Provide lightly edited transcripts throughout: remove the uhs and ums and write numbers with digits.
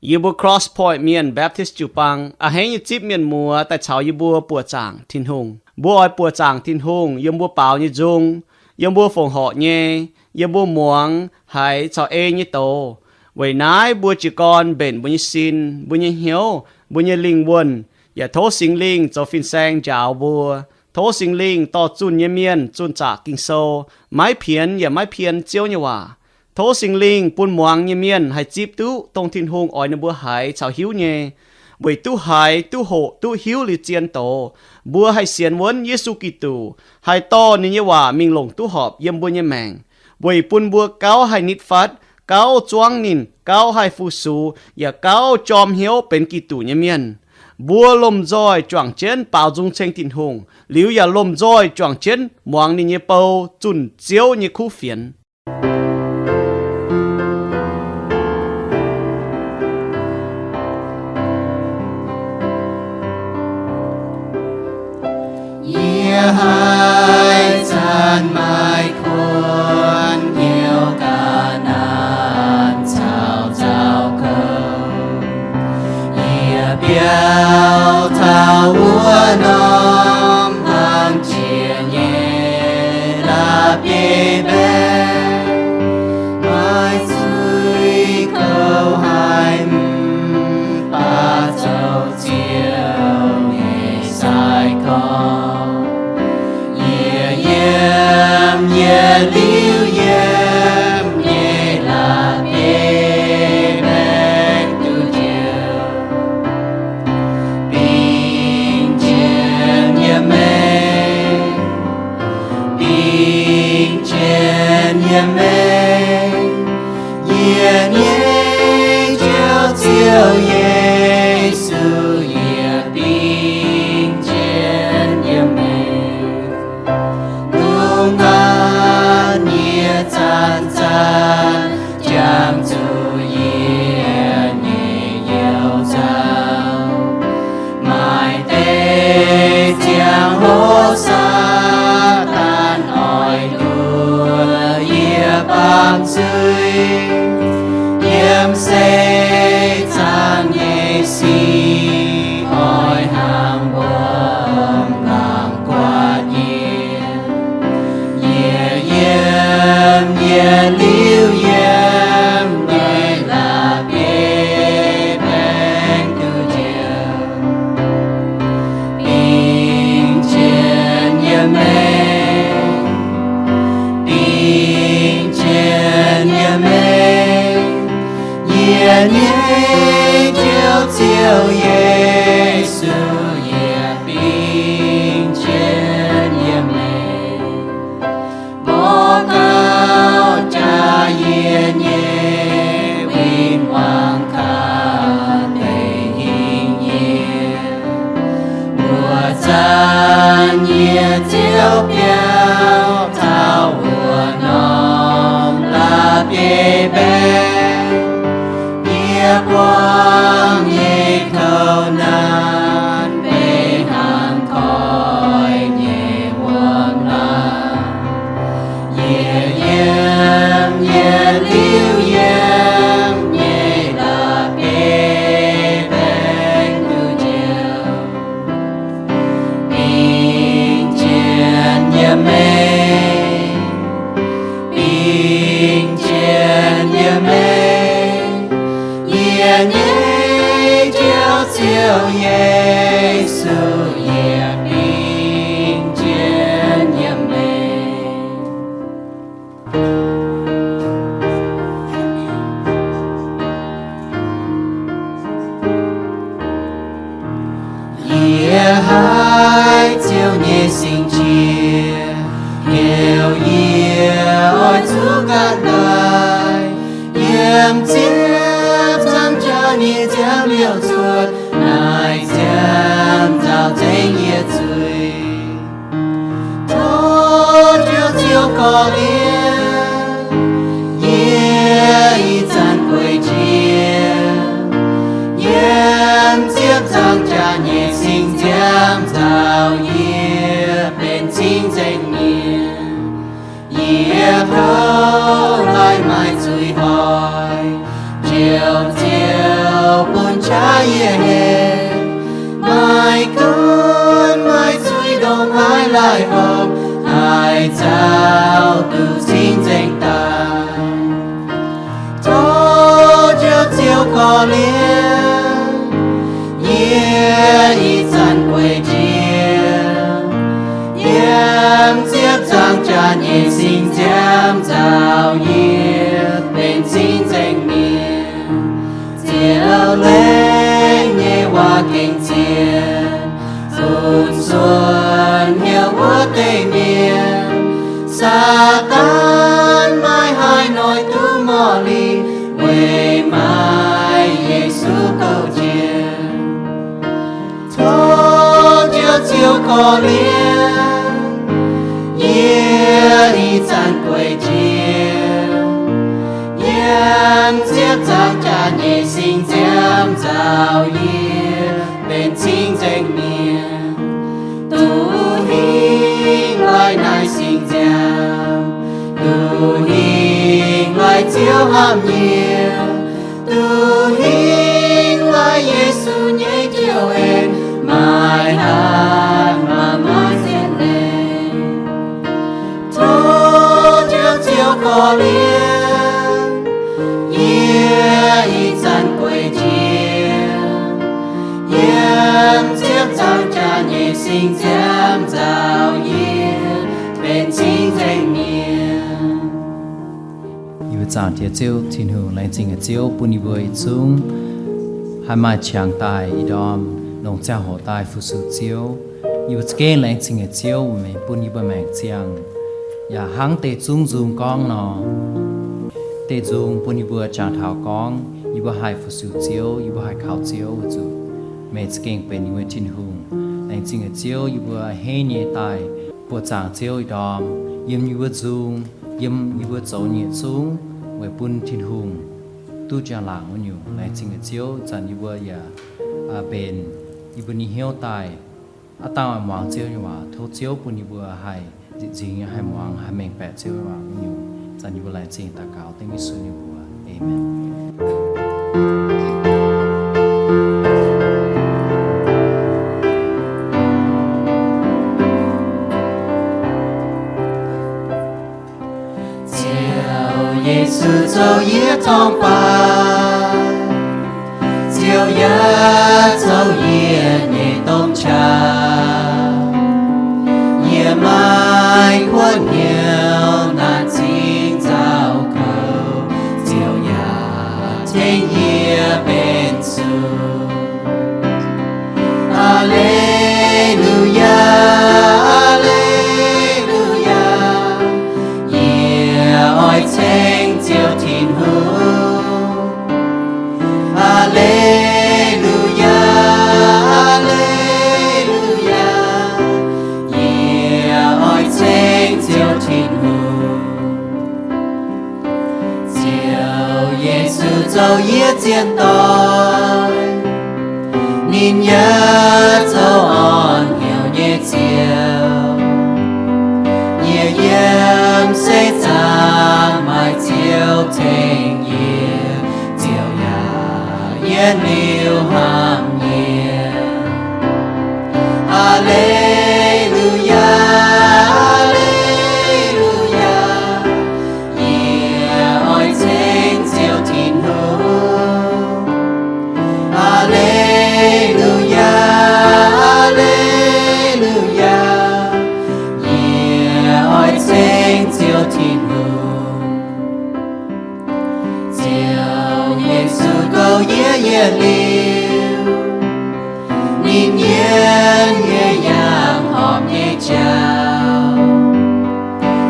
ยูบัว cross point เมียน Baptist จูปังอาเฮยจิบเมียนมัวแต่ชาวยูบัวปัวจางทินหงบัวอ้อยปัวจางทินหงยมบัวเปล่ายี่จงยมบัวฝงเหาะเย่ยมบัวหมวงหายชาวเอยี่โตไว้นายบัวจีกรเบนบุญสินบุญเหียวบุญลิงวนอย่าโทษสิงลิงจะฟินแซงจาวบัวโทษสิงลิงต่อจุนเยเมียนจุนจากกิงโซไม้เพียนอย่าไม้เพียนเจียวเนี่ยว่าโทสิงลิงปุ่นหมวงเยเมียนให้จีบตู้ตรงทินหงอ้อยนบัวหายชาวหิวเย่ไว้ตู้หายตู้โหตู้หิวหรือเจียนโตบัวให้เสียนวนเยซูกิตูให้ต่อนี่เนี่ยว่ามิงหลงตู้หอบเยี่ยมบัวเยแมงไว้ปุ่นบัวเก้าให้นิดฟัดเก้าจวงนินเก้าให้ฟูสูอย่าเก้าจอมเหียวเป็นกิตูเยเมียนบัวลมจอยจวงเจนเป่าจงเชงตินหงหลิวอย่าลมจอยจวงเจนหมวงนี่เนี่ยเป่าจุนเจียวเนี่ยคู่เฟียนhai chan mai khuôn nhiều cả nan chào chào cầu ia biao thao ua nom hàng chia nhẹ là bê bê mai suy câu hai ba châu chiều nhẹ sai con nhẹ liu yếm nhẹ là bê bê tu chiều bình trên nhẹ mê bình trên nhẹ mê nhẹ nhẹ chiều chiều Giêsu nhẹ bình trên nhẹ mê chan chan chăm chú ye nhẹ yêu sao mai tê chiang hô sa tan oi đua ye bang suy yếm se chan ye si oi hàng bom ngang qua nhẹ liu yếm nhẹ là bê bê tu chiều bình trên nhẹ mê bình trên nhẹ mê nhẹ nhẹ chiều chiều Giêsu nhẹ bình trên nhẹ mê bỏ cao cha yên nhẹ vinh quang ca đầy hình nhiên mùa chan nhẹ chiếu piao thao mùa nom là bê bê nhẹ quang nhẹ khâu nan bê hàng khói nhẹ quang nan nhẹ liu yếm nhẹ là bê bê tu chiều bình trên nhẹ mê bình trên nhẹ mê nhẹ nhẹ chiều chiều Giêsu nhẹ bình trên nhẹ mê hai chiều nhẹ sinh chia nhiều ôi chú cả đời yếm chiếp chăm cho ni chém liều chuột nài chém chào tên nhiệt chuối thô chiều có liên y chăn quay chiêm yếm chiếp chăm cha nhẹ sinh chém chào bên chính danh miền yếm thâu lại mai chui hỏi chiều chiều lại hộp hai cháu từ chính danh tài cho chiều có liên ý dàn quê chiều chiếc trang tràn nhẹ sinh chém rào nhiệt bên chính danh miền chiều lên nhẹ hoa kinh chiến xuân xuân hiểu quốc tây miền sa tan mai hai nỗi tu mò ly quê mai Giêsu cầu chiến thô chiều có liên ý dàn quê chiều chiếc trang tràn nhẹ sinh chém rào nhiệt bên chính danh miền tu hình lại nai sinh giam tu hình lại chiếu hàm nhiều tu hình lại Giêsu nhảy chiều em mai hát mà mai diễn lên thô chiều có liên ý dàn quê chiều chiếc trang tràn nhẹ sinh chém rào nhiệt bên chính danh miền yêu chàng thiệt chiếu thiên hương lại chính ở chiếu bùn bơi chung hai mai chàng tài idom nông cha hồ tài phụ sự chiếu yêu cái lại chính ở chiếu mình bùn bơi mèn chiang ya hang tê chung dung con nó tê dung bùn bơi chàng thảo con yêu bơi hai phụ sự chiếu yêu bơi hai khảo chiếu chú mẹ kinh bên yêu thiên hương lại chính ở chiếu yêu bơi hay nhẹ tài bộ chàng chiếu idom yếm yêu bơi dung yếm yêu bơi dấu nhẹ xuống về bùn thiên hương tu trang làng của nhiều lại chính ở chiếu chẳng như vừa ya bên như vừa hiếu tài tao mà mong chiếu như mà thâu chiếu bùn như vừa hay gì hay mong hay mình bẻ chiếu mà nhiều chẳng như vừa lại chính ta cáo tên Giêsu như vừa amen Giêsu dấu yết thong pa chiều yết dấu yết nhẹ tông cha nhẹ mai khuất nhiều nát chính giáo cầu chiều yết trên yết bên su Alleluia ôi thanh chiều thiên hương Alleluia Alleluia ôi thanh chiều thiên hương chiều Giêsu dấu yết chiến tôi nhìn nhớ dấu on hiểu nhẹ chiều nhẹ yếm sẽ ra mai chiều thành nhiệt chiều nhà yên liêu hàm nhiệt Alleluia Alleluia ôi thanh chiều thiên hương Alleluia Alleluia ôi thanh chiều thiên hương chiều Giêsu cầu yết liêu nhìn nhiên nhẹ nhàng hòm nhẹ chào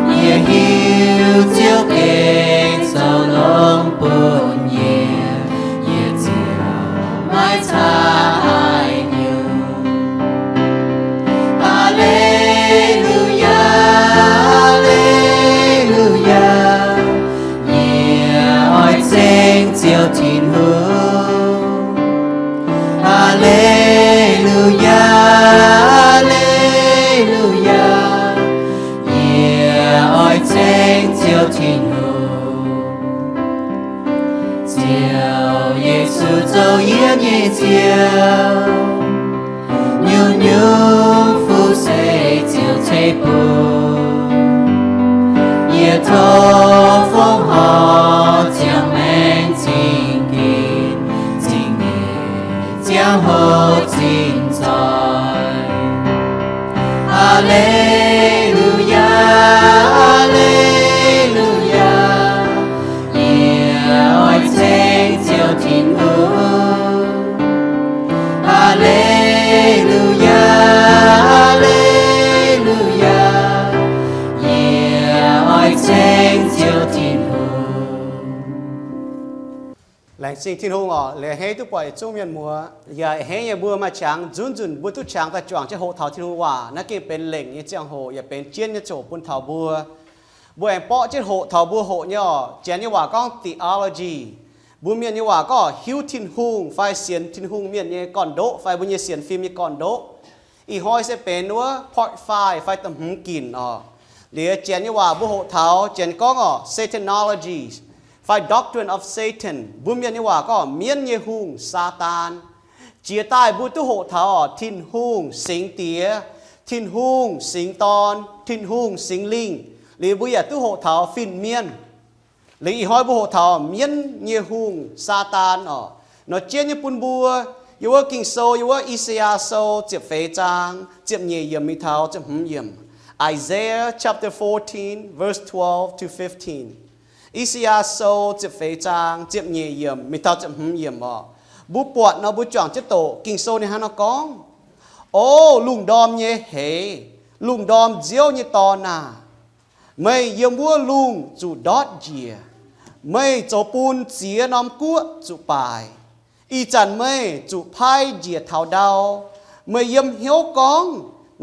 nhẹ hiu chiếu kênh sâu lông buồn nhẹ chiều mãi xa ai nhiều Alleluia Alleluia ôi thanh chiều thiên hương Alleluia Alleluia ôi thanh chiều thiên hương chiều Giêsu dấu yết nhẹ chiều nhung nhung phu say chiều phong họ chẳng men chính kín chính nghệ chẳng hồ chính trời Alleluia Alleluia yeah ôi thánh chiều thiên hương Alleluia Alleluia yeah ôi thánh chiều thiên hương Lành sinh thiên hùng lệ hế tu bỏi trung miền mùa giờ hế nhà bùa mà chẳng dùn bùa tu chẳng ta chọn cho hộ thảo thiên hùng hòa nó kiaเป็นเหล่งnhư chẳng hộอย่าเป็นเจียนnhư chỗ bùn thảo bùa bùa em bỏ trên hộ thảo bùa hộ nhỏ chén như hòa có theology bùa miền như hòa có hiếu thiên hùng phải xiên thiên hùng miền như còn đỗ phải bùa như xiên phim như còn đỗอีห้อยเสเป็นว่า part 5 ไฟตำหึงกินเหลือเจนยี่ว่าบุโหเท้าเจนก็Satanology ไฟ doctrine of Satan บุเมียนยี่ว่าก็เมียนเยหุงซาตานเจียใต้บุตุโหเท้าทินหุงสิงเตียทินหุงสิงตอนทินหุงสิงลิงหรือบุยตุโหเท้าฟินเมียนหรืออีห้อยบุโหเท้าเมียนเยหุงซาตานnóเจนยี่ปุ่นบัวอยู่ว่ากิ่งโซอยู่ว่าอิสยาห์โซเจ็บเฟจางเจ็บเยี่ยมมีเท้าเจ็บหุ่มเยี่ยม Isaiah chapter 14 verse 12 to 15 อิสยาห์โซเจ็บเฟจางเจ็บเยี่ยมมีเท้าเจ็บหุ่มเยี่ยมบุปวดเนาะบุจ่องเจ็บโตกิ่งโซในฮานอกองโอ้ลุงดอมเย่เหลุงดอมเจียวเย่ตอนาไม่เยี่ยมวัวลุงจูดอดเจียไม่โจปูนเสียน้อมกั้วจูปายอีจันไม่จุพายเจียเท่าดาวเมื่อเยี่ยมเหี้ยวกอง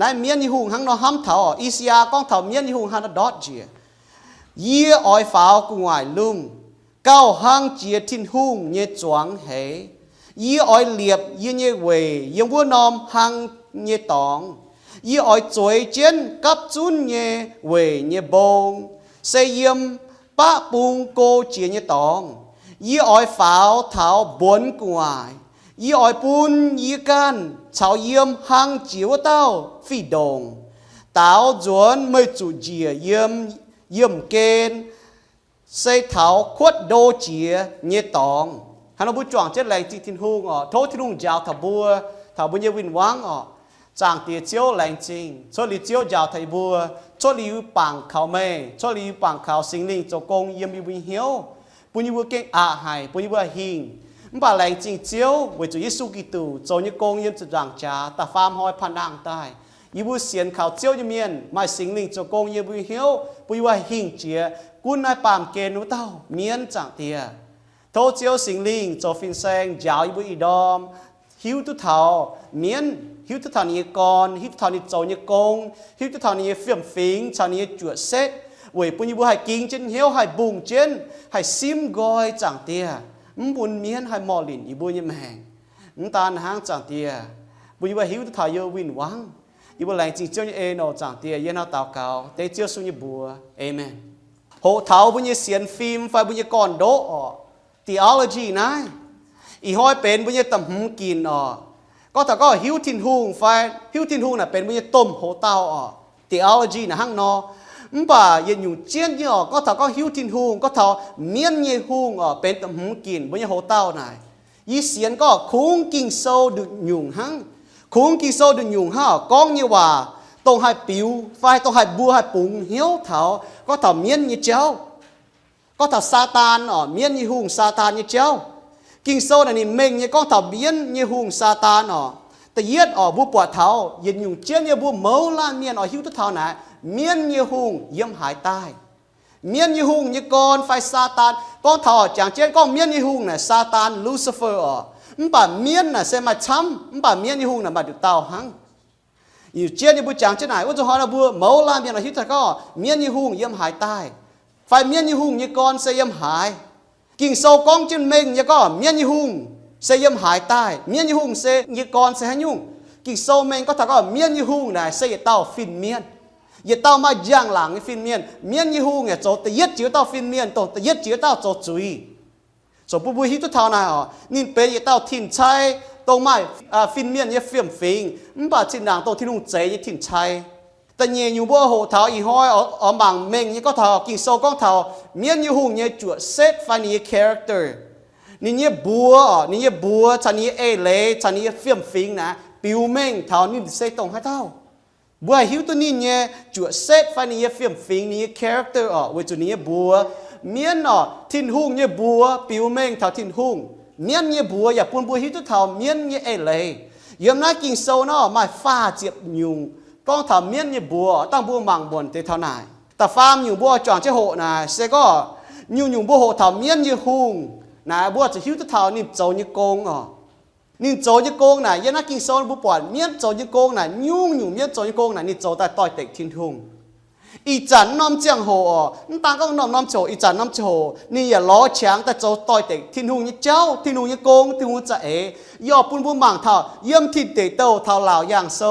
นายเมียนยี่หุงหังนอห้ำเท่าอีสยากองเท่าเมียนยี่หุงหันดอดเจียเยี่ยอ้อยฟ้าวกูหวายลุงเก้าหังเจียทินหุงเยี่ยจวงเหยี่อ้อยเหลียบเยี่ยเยี่ยเวยังวัวนอมหังเยี่ยตองยี่อ้อยจวยเจนกับจุนเยี่ยเวเยี่ยบงเสยเยี่ยมปะปุงโกเจียเยี่ยตองยี่อ้อยฝาวเท้าบนกวายยี่อ้อยปูนยี่กันชาวเยี่ยมหังจิ๋วเต้าฟีดงเต้าจวนไม่จุเจียเยี่ยมเกณฑ์ใส่เท้าขวดโดเจียเงี้ยตองฮันเอาบุจ่องเจ็ดแรงจีทินหุงโทษที่ลุงยาวถับบัวเยี่ยวินวังจางเตียเจียวแรงจริงชดลีเจียวยาวไทยบัวชดลีปังเขาเมย์ชดลีปังเขาสิงลิงโจกงเยี่ยมวินเหี้ยวปุญญวัวเก่งหายปุญญวัวหิงมันป่าแรงจริงเจียวเวจุยิสุกิตูโจยกงเยี่ยมจุดรังจ้าตาฟาร์มหอยพันด่างใต้ยิบุเสียนข่าวเจียวยี่เมียนไม่สิงลิงโจกงเยี่ยมวิเหี้ยวปุญญวัวหิงเจียกุนนายปามเกณฑ์นุเต้าเมียนจังเตียโทเจียวสิงลิงโจฟินแซงยาวยิบุอีดอมหิวตุเท้าเมียนหิวตุเท้านี้ก่อนหิวตุเท้านี้โจยกงหิวตุเท้านี้เฟียมฟิงชาวนี้จวดเซ็ตเว้ยปุญญบัวให้กินเจนเหี้ยวให้บุงเจนให้ซิมกอยจังเตียบุญเมียนให้มอลินอีบุญยมแหงตาหางจังเตียปุญญบัวหิวตุเท้าเยวินวังอีบุญแรงจริงเจ้าเอนอจังเตียเย็นเอาเตาเกาเตเจียวสุญญบัวเอเมนโหเท้าบุญยเสียนฟิล์มไฟบุญยก่อนโดtheology นะอีห้อยเป็นบุญยตำหูกินก็แต่ก็หิวทินหุงไฟหิวทินหุงน่ะเป็นบุญยต้มโหเต้าtheology นะห้างนอป่ายันอยู่เจียนยี่ก็ถ้าก็หิวทินหุงก็ถ้าเมียนยี่หุงเป็นตำหูกินบนยี่โหเต้าไหนยี่เสียนก็คุ้งกิ่งโซดุหยุ่งหังคุ้งกิ่งโซดุหยุ่งห้ากองยี่ว่าต้องให้ปิวไฟต้องให้บัวให้ปุ๋งเหี้ยวเถาก็ถ้าเมียนยี่เจ้าก็ถ้าซาตานเมียนยี่หุงซาตานยี่เจ้ากิ่งโซนี่เม่งยี่ก็ถ้าเมียนยี่หุงซาตานแต่เย็ดบัวปวดเท้ายันอยู่เจียนยี่บัวเมาล้านเมียนหิวตุเท้าไหนเมียนยี่หุงเยี่ยมหายตายเมียนยี่หุงยี่กอนไฟซาตานก็ถอดจางเจียนก็เมียนยี่หุงน่ะซาตานลูซิเฟอร์ป่าเมียนน่ะเสมาช้ำป่าเมียนยี่หุงน่ะมาดูเต้าหังอยู่เจียนยี่บุจางเจ้าไหนว่าจะหาบัวเมาลาเมียนหิวแต่ก็เมียนยี่หุงเยี่ยมหายตายไฟเมียนยี่หุงยี่กอนเสียเยี่ยมหายกิ่งโซกองจินเมงยี่ก็เมียนยี่หุงเสียเยี่ยมหายตายเมียนยี่หุงเสียยี่กอนเสียให้ยุ่งกิ่งโซเมงก็ถ้าก็เมียนยี่หุงน่ะเสียเต้าฟินเมียนยี่เต้ามาย่างหลังฟินเมียนเมียนยี่หูเนี่ยโจแต่ยัดจีเต้าฟินเมียนโตแต่ยัดจีเต้าโจจุยโจปุบุหิตุเท่านั้นนี่เป็นยี่เต้าทิ้นใช้ตรงไม้ฟินเมียนยี่เฟียมฟิงป่าจินด่างตรงที่นุ่งเจยี่ทิ้นใช้ แต่เนี่ยอยู่บัวโหเท้าอีห้อยอ๋อบางเมงนี่ก็เท้ากินโซก็เท้าเมียนอยู่หงเนี่ยจั่วเซตฟันนี่ character นี่เนี่ยบัวฉันนี่เอเล่ฉันนี่เฟียมฟิงนะปิวเมงเท้านี่เซตตรงให้เท้าบัวหิวตัวนี้เนี่ยจั่วเซตฟันนี่เฟียมฟิงนี่ character เว้ยจุดนี้บัวเมียนทินหงเนี่ยบัวปิวเมงเท้าทินหงเมียนเนี่ยบัวอย่าปุ่นบัวหิวตัวเท้าเมียนเนี่ยเอเล่ยามนั้นกินโซไม่ฟ้าเจ็บยุงก้องถามเมียนยี่บัวตั้งบัวมังบนเตเท่าไหนแต่ฟาร์มอยู่บัวจอนเจ้าโหนะเสก็อยู่บัวโหถามเมียนยี่หุงนะบัวจะหิวตะเท่านี่โจยี่โกงนี่โจยี่โกงนะยันนักกินโซนบัวปวดเมียนโจยี่โกงนะยุ่งอยู่เมียนโจยี่โกงนะนี่โจแต่ต่อยเต็กทิ้งทุ่งอีจันน้อมเจียงโหนี่ต่างก็น้อมโจอีจันน้อมโจนี่อย่าล้อช้างแต่โจต่อยเต็กทิ้งทุ่งยี่เจ้าทิ้งทุ่งยี่โกงทิ้งทุ่งจะย่อปุ่นบัวมังเท่าเยี่ยมทิดเตเต้าเท่าเหล่าอย่างโซ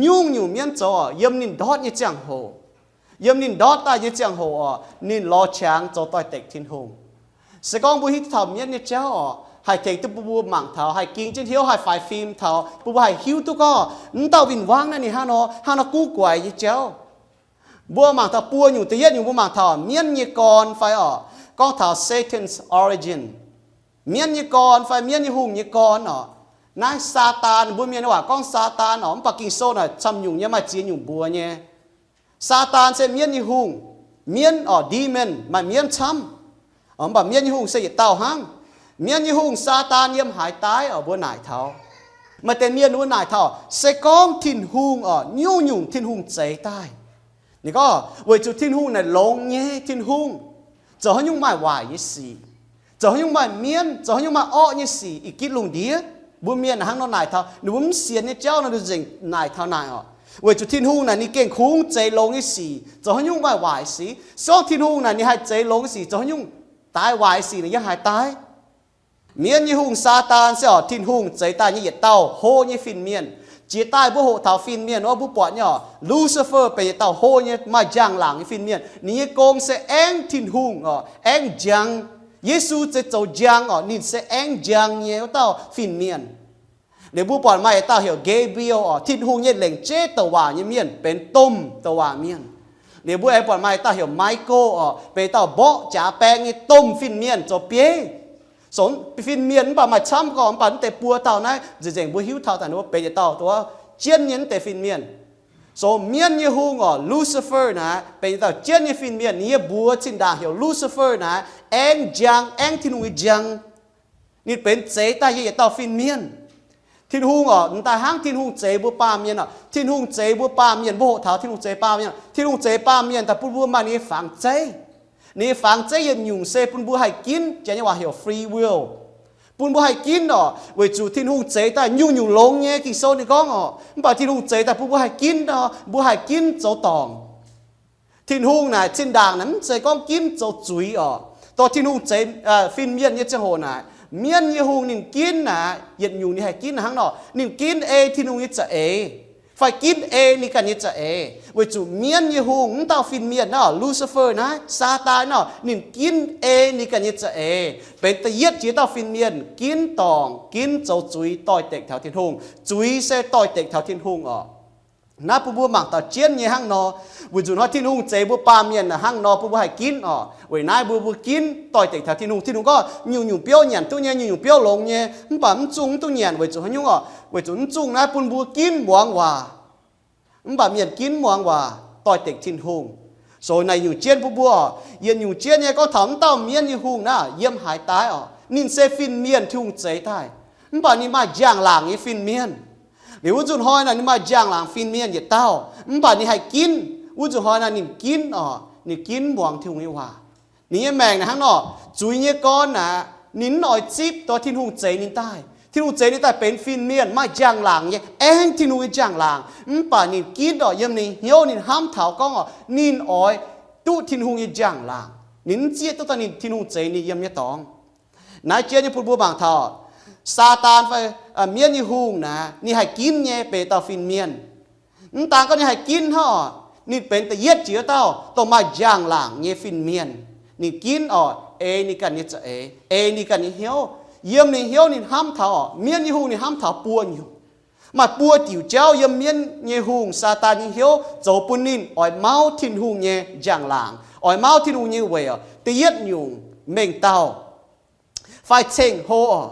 ยุ่งอยู่เมียนโจเยี่ยมนินดอดยี่เจียงโหเยี่ยมนินดอดตายยี่เจียงโหนินล้อช้างโจต่อยเต็กทิ้งทุ่งสกองบัวหิตเท่าเมียนยี่เจ้าให้เทตัวบัวมังเท่าให้กินเจ้าเที่ยวให้ไฟฟิล์มเท่าบัวให้หิวตัวก็นั่นเต่าวินว่างนั่นนี่ฮานอกู้กวยยี่เจ้าบัวมังเท่าปัวอยู่แต่เย็นอยู่บัวมังเท่าเมียนยี่กรไฟก็เท่า Satan's origin เมียนยี่กรไฟเมียนยี่หุงยี่กรนายซาตานบัวเมียนว่าก้องซาตานมันปักกิ่งโซ่น่ะจำอยู่เนี่ยมาเจียนอยู่บัวเนี่ยซาตานเสเมียนยี่หุงเมียนดีเมนมาเมียนช้ำมันแบบเมียนยี่หุงเสียเต่าหังเมียนยี่หุงซาตานเยี่ยมหายตายบัวหน่ายเท้ามาแต่เมียนบัวหน่ายเท้าเสกองทินหุงยุ่งยุ่งทินหุงใจตายนี่ก็เวจุทินหุงน่ะลงเนี่ยทินหุงจะให้ยุ่งไม่ไหวยี่สี่จะให้ยุ่งไม่เมียนจะให้ยุ่งไม่ยี่สี่อีกกิดลงเดียบัวเมียนหังนอนนายเท่าหนูมันเสียเนี่ยเจ้าน่ะดูจริงนายเท่านายเวจุทินหุงน่ะนี่เก่งคุ้งใจลงยี่สี่จะให้ยุ่งไม่ไหวสิสองทินหุงน่ะนี่ให้ใจลงสี่จะให้ยุ่งตายไหวสี่เนี่ยยังหายตายเมียนยี่หุงซาตานเสียทินหุงใจตายยี่เหยียดเต้าโหยี่ฟินเมียนจีตายบัวโหเท่าฟินเมียนว่าบัวปอดเนี่ยลูซิเฟอร์ไปเต้าโหยี่มาจังหลังฟินเมียนนี่โกงเสเอ็งทินหุงเอ็งจังเยซูจะเจ้าจังนี่เสเอ็งจังเนี่ยเต้าฟินเมียนเดี๋ยวบัวปอดมาเต้าเหี่ยวเกเบรียลทินหุงเนี่ยเหล่งเจตัวว่าเนี่ยเมียนเป็นต้มตัวว่าเมียนเดี๋ยวบัวไอ้ปอดมาเต้าเหี่ยวไมโก้ไปเต้าโบจ่าแปงเนี่ยต้มฟินเมียนจบเปี้ยสนฟินเมียนป่ะมาช้ำก่อนป่ะแต่ปัวเต่านะจะเจ๋งบัวหิวเท่าแต่ว่าไปจะเต่าตัวเจียนเย็นแต่ฟินเมียนโซเมียนยี่หุงลูซิเฟอร์นะไปจะเต่าเจียนยี่ฟินเมียนนี่บัวจินดาเหี่ยวลูซิเฟอร์นะเอ็งจังเอ็งทินุยจังนี่เป็นเจตายยี่เต่าฟินเมียนทินหุงนั่นแต่ห้างทินหุงเจบัวป้าเมียนทินหุงเจบัวป้าเมียนบัวเท้าทินหุงเจป้าเมียนทินหุงเจป้าเมียนแต่พูดบัวมานี่ฝังเจนี่ฝังเจยันยุ่งเซปุ่นบัวให้กินจะยังว่าเหี่ยว free willปุ่นบัวให้กินเวจูทินหุงเจแต่ยุ่งลงเนี่ยกิโซนี่ก้องมันบอกทินหุงเจแต่ปุ่นบัวให้กินบัวให้กินโจตองทินหุงน่ะจินด่างนั้นเจก้องกินโจจุยตัวทินหุงเจฟินเมียนเนี่ยจะโหน่ะเมียนยี่หุงนิ่งกินนะยันยุ่งนี่ให้กินหังนิ่งกินทินหุงนี่จะไฟกินนี่กันนี่จะเวจูเมียนยี่หุงเต้าฟินเมียนลูซิเฟอร์นะซาตานนิ่งกินนี่กันนี่จะเป็นตะเย็ดจีเต้าฟินเมียนกินตองกินเจ้าจุยต่อยเต็กแถวทินหุงจุยเสต่อยเต็กแถวทินหุงน้าปูบัวหมักต่อเจียนยี่หังวิจุนว่าทินหุงเจบัวปาเมียนหังปูบัวให้กินเวนายบัวกินต่อยเต็กแถวทินหุงก็ยุ่งเปี้ยวเหยียนตัวเนี่ยยุ่งเปี้ยวลงเนี่ยมันแบบมันจุงตัวเนี่ยวิจุนยุ่งวิจุนจุงนะปูบัวกินหวงว่ามันแบบเมียนกินหวงว่าต่อยเต็กทินหุงโซในอยู่เจียนปูบัวเย็นอยู่เจียนเนี่ยก็ถามเต้าเมียนยี่หุงนะเยี่ยมหายตายนินเซฟินเมียนทุ่งเจตายมันแบบนี่มาย่างหลังยี่ฟินเมียนเดี๋ยววุจุนหอยน่ะนี่มาย่างหลังฟินเมียนอย่าเต้ามันแบบนี่ให้กินวุจุนหอยน่ะนี่กินนี่กินหวงทุ่งนี่ว่านี่แมงนะฮังจุยเนี่ยก้อนนะนินหน่อยจิบตัวทินหุงเจนินใต้ทินหุงเจนินใต้เป็นฟินเมียนมาย่างหลังเนี่ยเอ็งทินหุงย่างหลังมันแบบนี่กินเยี่ยมนี่เหี่ยวนี่ห้ามเท้าก้องนินอ้อยตู้ทินหุงย่างหลังนินเจี๊ยตัวนี้ทินหุงเจนี่เยี่ยมเนี่ยตองนายเจี๊ยนี่พูดบัวบางเท่าซาตานไปเมียนยี่หุงนะนี่ให้กินเนี่ยเป็นต่อฟินเมียนนั่นต่างก็นี่ให้กินนี่เป็นแต่เย็ดเจียวเต้าต้องมาย่างหลังเนี่ยฟินเมียนนี่กินนี่กันนี่จะนี่กันนี่เหี้ยวเยี่ยมนี่เหี้ยวนี่ห้ามเท้าเมียนยี่หุงนี่ห้ามเท้าปวนอยู่ mà bùa tiểu cháu yếm miên nhẹ hùng sa ta như hiếu dấu bún nín ỏi máu thiên hùng nhẹ giang làng ỏi máu thiên hùng như vậy tự yết nhung mình tao phải chênh hô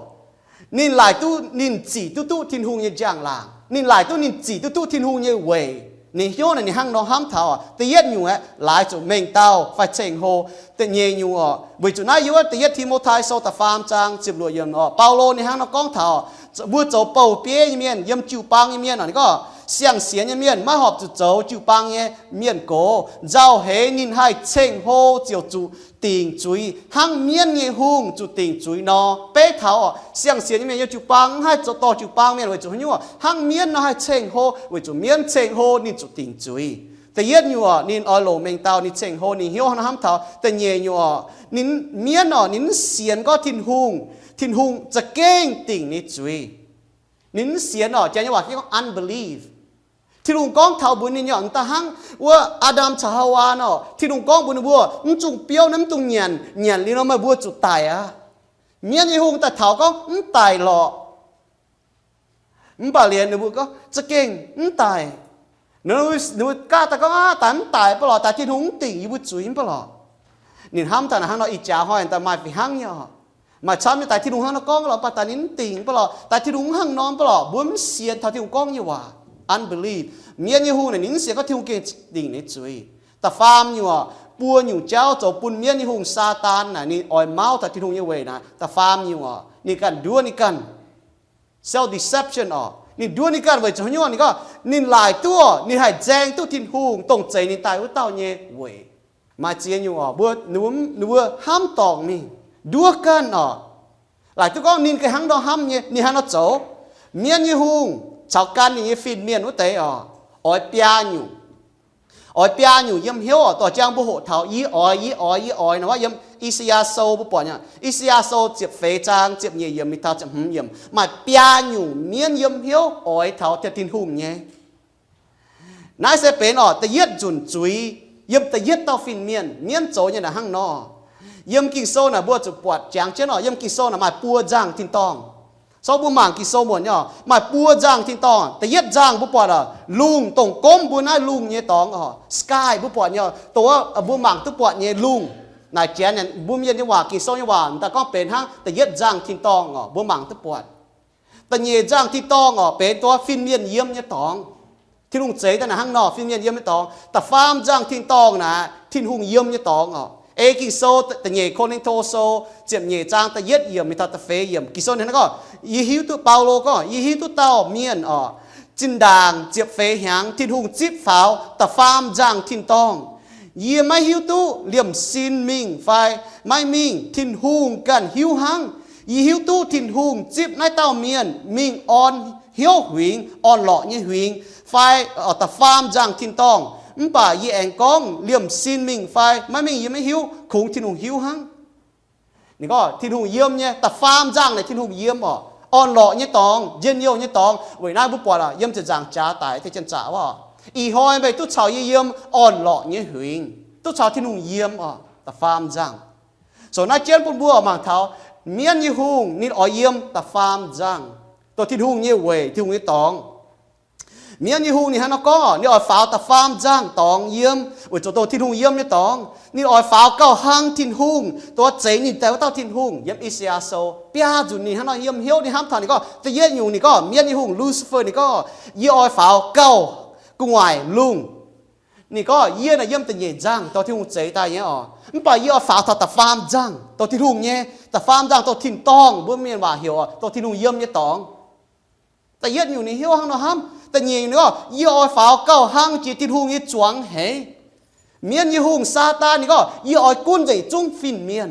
nín lại tu nín chỉ tu thiên hùng như giang làng nín lại tu nín chỉ tu thiên hùng như vậy nín hiếu này nín hăng nó hám thảo tự yết nhung lại chỗ mình tao phải chênh hô tự nhẹ nhung vì chỗ này yếu tự yết Timothy sau ta phàm trang chụp lụa yếm Paulo nín hăng nó con thảo bữa chỗ bầu bia như miền yếm chiu bang như miền này có xiang xiên như miền má họp chỗ chiu bang như miền cổ giao hệ nín hai chênh hô chiều chủ tình chuối hang miền như hung chủ tình chuối nó bé thảo xiang xiên như miền yếm chiu bang hai chỗ to chiu bang miền với chỗ như hang miền nó hai chênh hô với chỗ miền chênh hô nín chủ tình chuốiแต่ยัดอยู่นินอโลเมงตาวนิเชงโฮนิเฮียวนะฮัมเท้าแต่เยอยู่นินเมียนนินเสียนก็ทินหุงจะเก่งติ่งนิจุยนินเสียนจะยังว่าที่เขา unbelief ที่ลุงก้องเท้าบุญนินอย่างตาหังว่าอาดัมชาฮาวานที่ลุงก้องบุญบัวมันจุงเปียวน้ำตุงเงียนลีน้องมาบัวจุดตายเมียนยี่หุงแต่เท้าก็ตายหล่อป่าเรียนบัวก็จะเก่งตายnếu cá ta có tán tài bao lọ ta thiên hùng tỉnh như bút chuối bao lọ nhìn ham ta là hang nó ít chả hỏi ta mai phải hang nhở mà chăm như ta thiên hùng hang nó con lọ ta nín tỉnh bao lọ ta thiên hùng hang non bao lọ buôn xiên ta thiên hùng con như hòa unbelief miên như hùng này nín xiên có thiên hùng kia tỉnh này chuối ta farm như hòa bùa như cháu chỗ bùn miên như hùng Satan này ní ỏi máu ta thiên hùng như vậy nè ta farm như hòa ní cần đua ní cần self deception nín đua nínกันไว้จะหัวนี่ก็นินหลายตัวนินหายแจงตัวทินหูตรงใจนินตายว่าเต้าเนี่ยเว้ยมาเจียนอยู่บัวหนูห้ามตองนี่ดัวกันหลายตัวก็นินcái hang đóห้ามเนี่ยนินหางnóโจเมียนยี่หุงชาวกันนี่ฟินเมียนว่าเตะอ้อยเปียอยู่ยำเหี้ยวต่อจ้างบุหรี่เท้ายี่อ้อยนะว่า อิสยาโซบุปผาเนี่ยอิสยาโซเจ็บเฟจางเจ็บเยี่ยมมีเท้าจะเยี่ยมมาเปียอยู่เมียนยำเหี้ยวอ้อยเท้าจะทิ้งหุ่มเนี่ยนายเสเป็นแต่ยึดจุนจุยยำแต่ยึดเต้าฟินเมียนโจเนี่ยนะห้างนอยำกิโซน่ะบัวจุปวดจางเช่นยำกิโซน่ะมาปัวจางทิ้งตองsau buổi mảng kỳ sâu buồn nhở mà bua giang thiên tongแต่ยัดgiangบุปผาลุงตรงก้มบุญน่าลุงเนี่ยตองsky บุปผาเนี่ยตัวบุญมางตุปผาเนี่ยลุงนายเจนเนี่ยบุญเย็นเนี่ยว่าkỳ sâuเนี่ยว่าแต่ก็เป็นห้างแต่ยัดgiang thiên tongบุญมางตุปผาแต่เนี่ยgiang thiên tongเป็นตัวฟินเมียนเยี่ยมเนี่ยตองที่ลุงเจ๊แต่น่ะห้างนอฟินเมียนเยี่ยมเนี่ยตองแต่ฟาร์มgiang thiên tongนะทิ้งหุงเยี่ยมเนี่ยตองเอกิโซแต่เนี่ยคนนึงโทโซเจ็บเนี่ยจางแต่ยัดเยี่ยมมีทัตเฟยเยี่ยมกิโซเนี่ยนะก็ยี่หิวตัวเปาโลก็ยี่หิวตัวเต้าเมียนจินดางเจ็บเฟยหางทิ้งหุงจิบฝาวแต่ฟาร์มจางทิ้งตองยี่ไม่หิวตัวเหลี่ยมซินมิงไฟไม่มิงทิ้งหุงกันหิวหังยี่หิวตัวทิ้งหุงจิบในเต้าเมียนมิงอ่อนเหี่ยวหิงอ่อนหล่อเนี่ยหิงไฟแต่ฟาร์มจางทิ้งตองป่ายี่แองกองเหลี่ยมซินมิงไฟไม่มิงยี่ไม่หิวคงทิ้งหุงหิวหังนี่ก็ทิ้งหุงเยี่ยมเนี่ยแต่ฟาร์มจางเลยทิ้งหุงเยี่ยมอ่อนหล่อเนี่ยตองเย็นเยี่ยวเนี่ยตองไว้หน้าบุปผาเยี่ยมจะจางจ้าตายแต่จันจ่าว่าอีหอยไปตุ๊ชาวเยี่ยมอ่อนหล่อเนี่ยหิงตุ๊ชาวที่นุ่งเยี่ยมแต่ฟาร์มจางส่วนนายเจียนปุ่นบัวมังเท้าเมียนยี่หุงนี่อ่อยเยี่ยมแต่ฟาร์มจางตัวที่หุงเนี่ยเว่ยที่หุงเนี่ยตองเมียนยี่หุงนี่ฮะนก็นี่อ่อยฟ้าแต่ฟาร์มจางตองเยี่ยมไว้ตัวที่หุงเยี่ยมเนี่ยตองนี่อ่อยฟ้าเก้าห้างทิ้งหุงตัวเจนี่แต่ว่าเต้าทิ้งหุงเยี่ยมอิสยาโซเปียจุนนี่ฮะนเยี่ยมเหี้ยวนี่ห้ามทานนี่ก็จะเยี่ยอยู่นี่ก็เมียนยี่หุงลูซิเฟอร์นี่ก็ยี่อ่อยฟ้าเก้ากุ้งไหวลุงนี่ก็เยี่ยนะเยี่ยมแต่เยี่ยจังตัวที่หุงเจตายเนี่ยมันไปเยี่ยฟ้าแต่ฟาร์มจังตัวที่หุงเนี่ยแต่ฟาร์มจังตัวทิ้งตองบุ้มเมียนว่าเหี่ยวตัวที่หุงเยี่ยมเนี่ยตองแต่เยี่ยอยู่นี่เหี้ยวห้างเนาะห้ามแต่เยี่ยนี่ก็เยี่ยอ่อยฟ้าเก้าห้างจีที่หุงยี่จวงเฮเมียนยี่หุงซาตานนี่ก็ยี่อ่อยกุ้นใจจุ้งฟินเมียน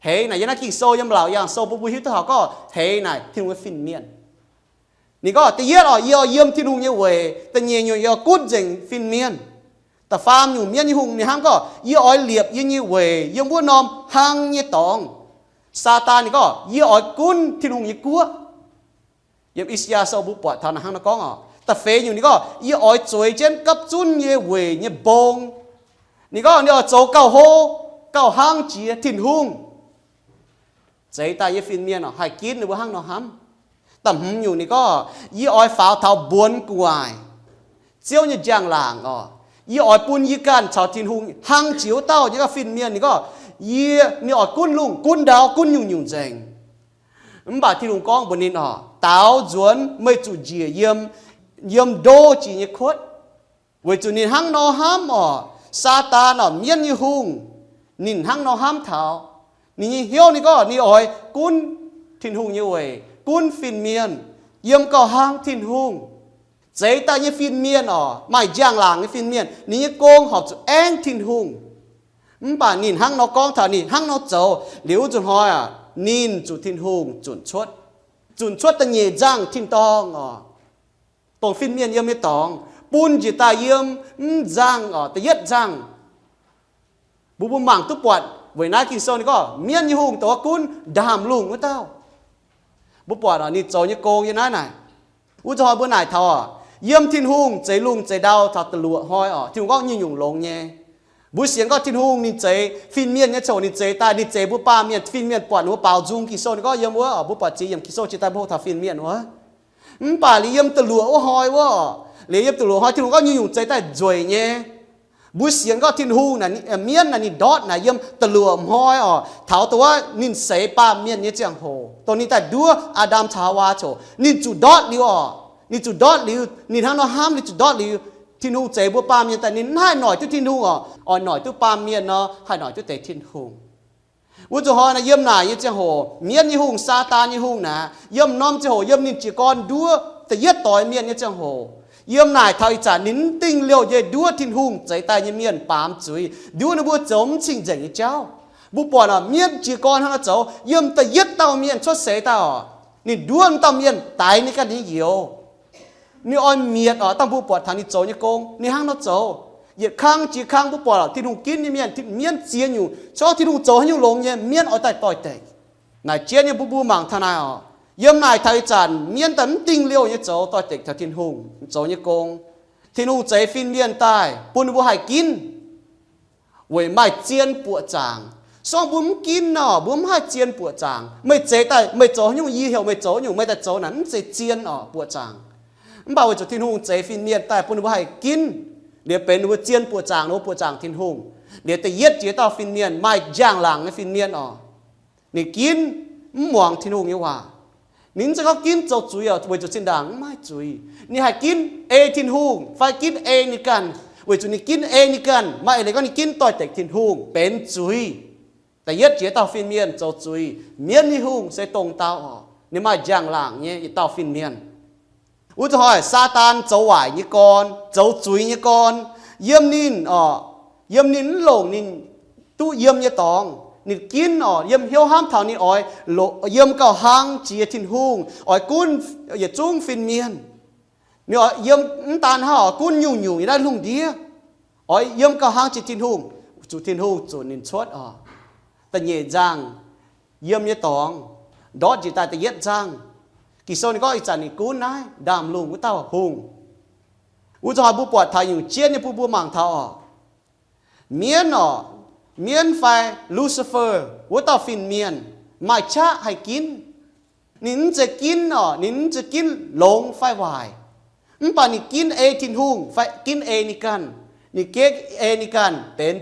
เฮ้ยไหนยันนักกิโซยำเหล่าอย่างโซปุบุหิวตัวเขาก็เฮ้ยไหนที่หุงฟินเมียนนี่ก็แต่เยี่ยเยี่ยมที่หุงยี่เว่แต่เยี่ยอยู่กุ้นใจฟินเมียนแต่ฟาร์มอยู่เมียนยี่หุงนี่ห้างก็ยี่อ่อยเหลียบยี่เว่ยังบัวนอมห้างยี่ตองซาตานนี่ก็ยี่อ่อยกุ้นที่หุงยี่กัวยังอิสยาโซบุปผาทานห้างนักก้องแต่เฟยอยู่นี่ก็ยี่อ่อยจวยเช่นกับจุนยี่เว่ยี่บงนี่ก็นี่โจเก้าโฮเก้าห้างจีทิ้งหุงใจตายยี่ฟินเมียนให้กินหรือว่าห้างนอห้ำ tầm nhiều này có y oi pháo thảo buồn quài chiếu như giang làng y oi pun y can chào thiên hùng hang chiếu tao như các phim miền này có y ni oi cún lùng cún đào cún nhung nhung dành bà thiên hùng con bồn nín táo duốn mấy chủ dìa yếm đô chỉ như khuất với chủ nín hang nó ham sa ta miên như hùng nín hang nó ham thảo nín như hiếu này có ni oi cún thiên hùng như vậy cún phim miền yếm có hang thiên hùng giấy ta như phim miền mày giang làng như phim miền nín như con học chủ anh thiên hùng bà nín hang nó con thảo nín hang nó dầu liễu chuẩn hỏi nín chủ thiên hùng chuẩn chuất ta nhẹ giang thiên tong tong phim miền yếm như tong bún chỉ ta yếm giang ta yết giang bù mảng túp quạt với nãy kinh sâu này có miền như hùng tao cún đàm lùng với tao bố bỏ ni trâu như cô như này u cho bữa này thọ yếm thiên hùng chế lùng chế đau thọ tự lụa hoi thiên hùng có như nhung lông nhé bữa sáng có thiên hùng ni chế phim miền như trâu ni chế ta ni chế bố pa miền phim miền bỏ nó bao dung kinh sâu này có yếm quá bố bỏ chế yếm kinh sâu chế ta bố thọ phim miền quá bà li yếm tự lụa hoi quá li yếm tự lụa hoi thiên hùng có như nhung chế ta rồi nhé buổi sáng có thiên hùng là miên là nhìn đót là yếm tự lụa hoi thảoตัวnhìn sấy pa miên như chẳng hồตัวนี้แต่ดัวอาดัมชาวาโฉnhìn chủ đót liu nhìn chủ đót liu nhìn hắn nó ham nhìn chủ đót liu thiên hùng chế bữa pa miênแต่nhìn hai nổi tu thiên hùng nổi tu pa miên nó hai nổi tu tế thiên hùng u cho họ là yếm này như chẳng hồ miên như hùng sa ta như hùng nè yếm nom chẳng hồ yếm nhìn chỉ con đuaแต่yết tỏi miên như chẳng hồ yếm này thay trả nín tinh liều về đua thiên hùng giấy tay như miền bám chuối đua nó bua chống chỉnh dành như cháu bố bỏ là miền chỉ con hắn cháu yếm ta yết tao miền chốt xế tao nín đua tao miền tái ní cái ní nhiều ní oi miệt tao bố bỏ thằng ní cháu như công ní hang nó cháu yết khang chỉ khang bố bỏ là thiên hùng kín như miền chia nhiều cho thiên hùng cháu như lồng như miền ở tại tỏi tệ này chia như bố mảng thằng này yếm này thay tràn miên tấn tinh liêu như cháu tôi tịch theo thiên hùng cháu như công thiên hùng cháy phim miên tai bún bố hải kín với mai chiên bùa chàng xong bún kín bún hai chiên bùa chàng mấy chế tại mấy cháu như y hiểu mấy cháu như mấy tại cháu nắn chế chiên bùa chàng bảo với cháu thiên hùng cháy phim miên tai bún bố hải kín để bên bố chiên bùa chàng nó bùa chàng thiên hùng để tự yết chế tao phim miên mai giang làng cái phim miên để kín muang thiên hùng như hòa nín sẽ có kín cho chuối với cho trên đảng mai chuối ní hay kín e thiên hùng phải kín e ní cần với cho ní kín e ní cần mai lại có ní kín tỏi tịch thiên hùng bén chuối tại yết chế tao phiên miên cho chuối miên ní hùng sẽ tông tao nếu mà giang làng nhé tao phiên miên u cho hỏi Satan cháu hoài như con cháu chuối như con yếm nín lồng nín tu yếm như tòng nín kín yếm hiếu ham thảo nín yếm cao hang chia thiên hùng cún ở trung phiên miền nín yếm tàn cún nhung nhung đã lung đĩa yếm cao hang chia thiên hùng chủ nín chốt ta nhẹ giang yếm như tòng đó chỉ ta yết giang kỳ sau này có ít nín cún này đàm lùng của tao hùng u cho họ bu bọt thảo những chiên như bu mảng thảo miên phải Lucifer của tao phim miên mai cha hay kín nínจะkín lông phải vài bà nín kín e thiên hùng phải kín e ní can nín kế e ní can bên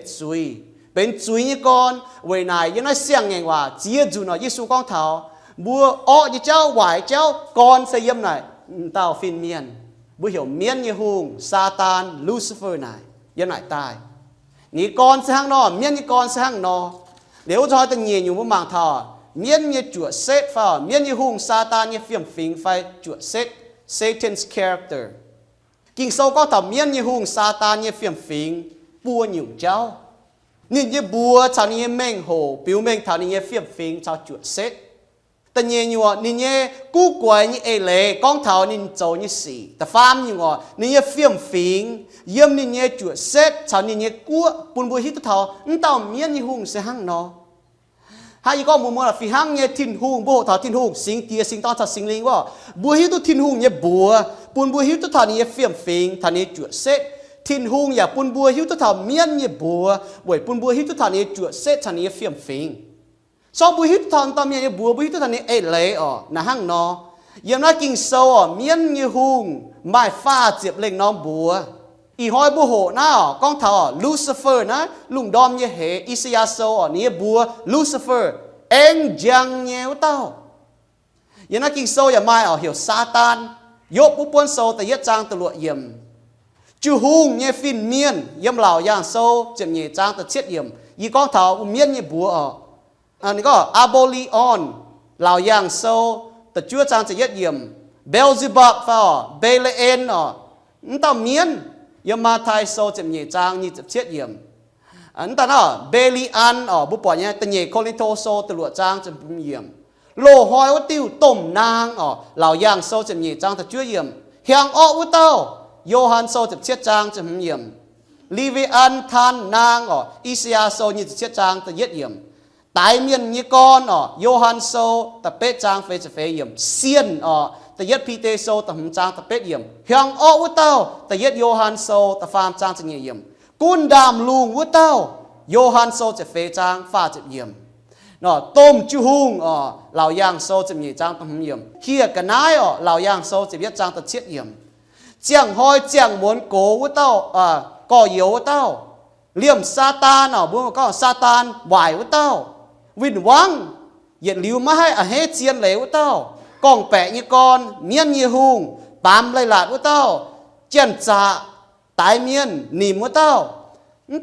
chuối như con về này như nói xiang nghe hòa chia dù nó Giêsu con thảo bùa như cháu hoài cháu con sẽ yếm này tao phim miên bùa hiểu miên như hùng Satan Lucifer này yếm lại tai ní con sẽ hang nó miên như con sẽ hang nó nếu cho ta nhiều nhiều mảng thọ miên như chuột xét phải miên như hùng Satan như phiền phình phải chuột xét Satan's character kinh sâu có thọ miên như hùng Satan như phiền phình bùa nhiều cháu nhìn như bùa cháu như mèn hồ biểu mèn thọ như phiền phình cháu chuột xét ta nhiều nhìn như cú quay như ê lệ con thọ nhìn cháu như xì ta phàm nhìn như phiền phình yếm nhìn như chuột xét cháu nhìn như cua bùn bùa hít thọ tao miên như hùng sẽ hang nó hay có một là phi hang như thiên hùng bùa thọ thiên hùng sinh tia sinh to thọ sinh linh quá bùa hít thiên hùng như bùa bùn bùa hít thọ như phiền phình thọ như chuột xét thiên hùng ya bùn bùa hít thọ miên như bùa bởi bùn bùa hít thọ như chuột xét thọ như phiền phình sau bùa hít thọ tao miên như bùa hít thọ như ê lệ na hang nó yếm nó kinh sâu miên như hùng mai pha diệp lên non bùa ý hỏi bùa hộ nó con thảo Lucifer nó lùng đom như hệ Isaiah ní bùa Lucifer anh giang nhiều tao yếm nó kinh sâu ya mai hiểu Satan yop bút buôn sâu tại yết trang từ lụa yếm chú hùng như phim miên yếm lão yang sâu chậm nhẹ trang từ chết yếm y con thảo miên như bùa này có Abolion lão yang sâu từ chúa trang từ yết yếm Beelzebub phao Balaam tao miên yếm ma thai sâu chậm nhẹ trang như chậm chết yếm ta nó Belian bút bỏ nhé từ nhẹ Corinto sâu từ lụa trang chậm yếm lô hỏi ô tiêu tôm nang lão yang sâu chậm nhẹ trang từ chúa yếm hiang ô tao Johan sâu chậm chết trang chậm yếm Livian than nang Isaiah sâu như chết trang từ yết yếm tái miên như con Johan sâu tập bết trang phê phê yếm xiên tập yết Peter sâu tập hầm trang tập bết yếm hiang ô tao tập yết Johan sâu tập phàm trang chậm nhẹ yếm cún đàm lùng ô tao Johan sâu chậm phê trang pha chậm yếm tôm chú hung lão yang sâu chậm nhẹ trang tập hầm yếm kia cả nái lão yang sâu chậm yết trang tập chết yếm chẳng hỏi chẳng muốn cố ô tao có yếu ô tao liềm Satan bố có Satan vải ô tao vinh vắng yết liu mà hay hết chiên lấy ô tao con bẻ như con miên như hùng bám lấy lạt ô tao chân trả tái miên nìm ô tao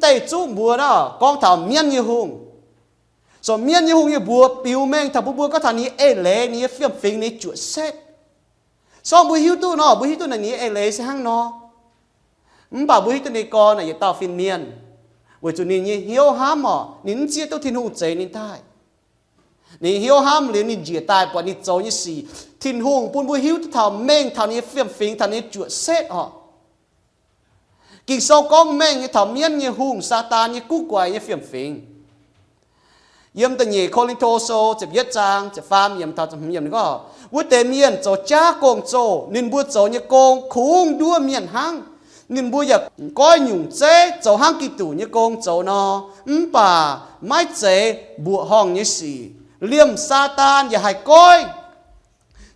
tay chú bùa đó con thảo miên như hùng rồi miên như hùng như bùa biểu mênh thảo bùa có thảo ní ê lê ní phiếm phình ní chuột xét sau bùi hiu tu này ní ê lê sẽ hăng nó bảo bùi hiu tu này con này tao phiên miên bởi chủ ní hiếu hám nín chia tao thiên hùng chế nín thai ní hiếu hám liền nín dìa tai bỏ nín dấu như xì thiên hùng bùn bùi hiu tu thảo mênh thảo ní phiếm phình thảo ní chuột xét kinh sâu con mênh như thảo miên như hùng Satan như cú quay như phiếm phình yếm tận nhị Corinto sâu chụp yết trang chụp phàm yếm thảo chụp yếm nữa có bút tề miên cho cha công cho nên bút cho như công khung đua miên hang nên bút giờ coi nhung chế cho hang kỳ tủ như công cho nó bà mai chế bùa hong như xì liềm Satan giờ hay coi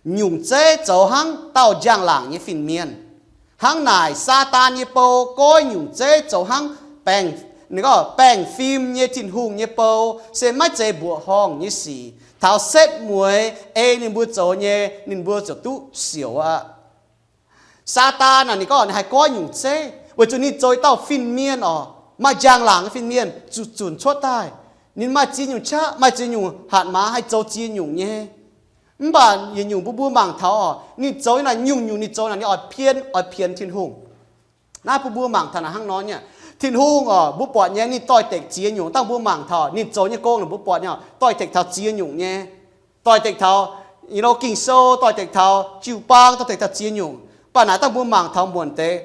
nhung chế cho hang tao giang làng như phim miên hang này Satan như po coi nhung chế cho hang bèn này có bèn phim như thiên hùng như po sẽ mai chế bùa hong như xì thảo xét muối nên bữa chỗ nhé nên bữa chỗ tu xỉu Satan này có hay có nhung chế bởi cho nên chơi tao phim miên mà giang làng phim miên chuẩn chốt tai nên mà chỉ nhung cha mà chỉ nhung hạt má hay châu chỉ nhung nhé bạn nhìn nhung bữa mảng thảo nên chơi là nhung nên chơi là ni ở phiên thiên hùng na bữa mảng thằng nào hăng nói nhỉ thiên hùng bữa bọt nhé nên tôi tịch chỉ nhung tăng bữa mảng thảo nên chơi như con là bữa bọt nhỉ tôi tịch thảo chỉ nhung nhé tôi tịch thảo kinh sâu tôi tịch thảo chịu băng tôi tịch thảo chỉ nhung bạn nào tăng bữa mảng thảo buồn tệ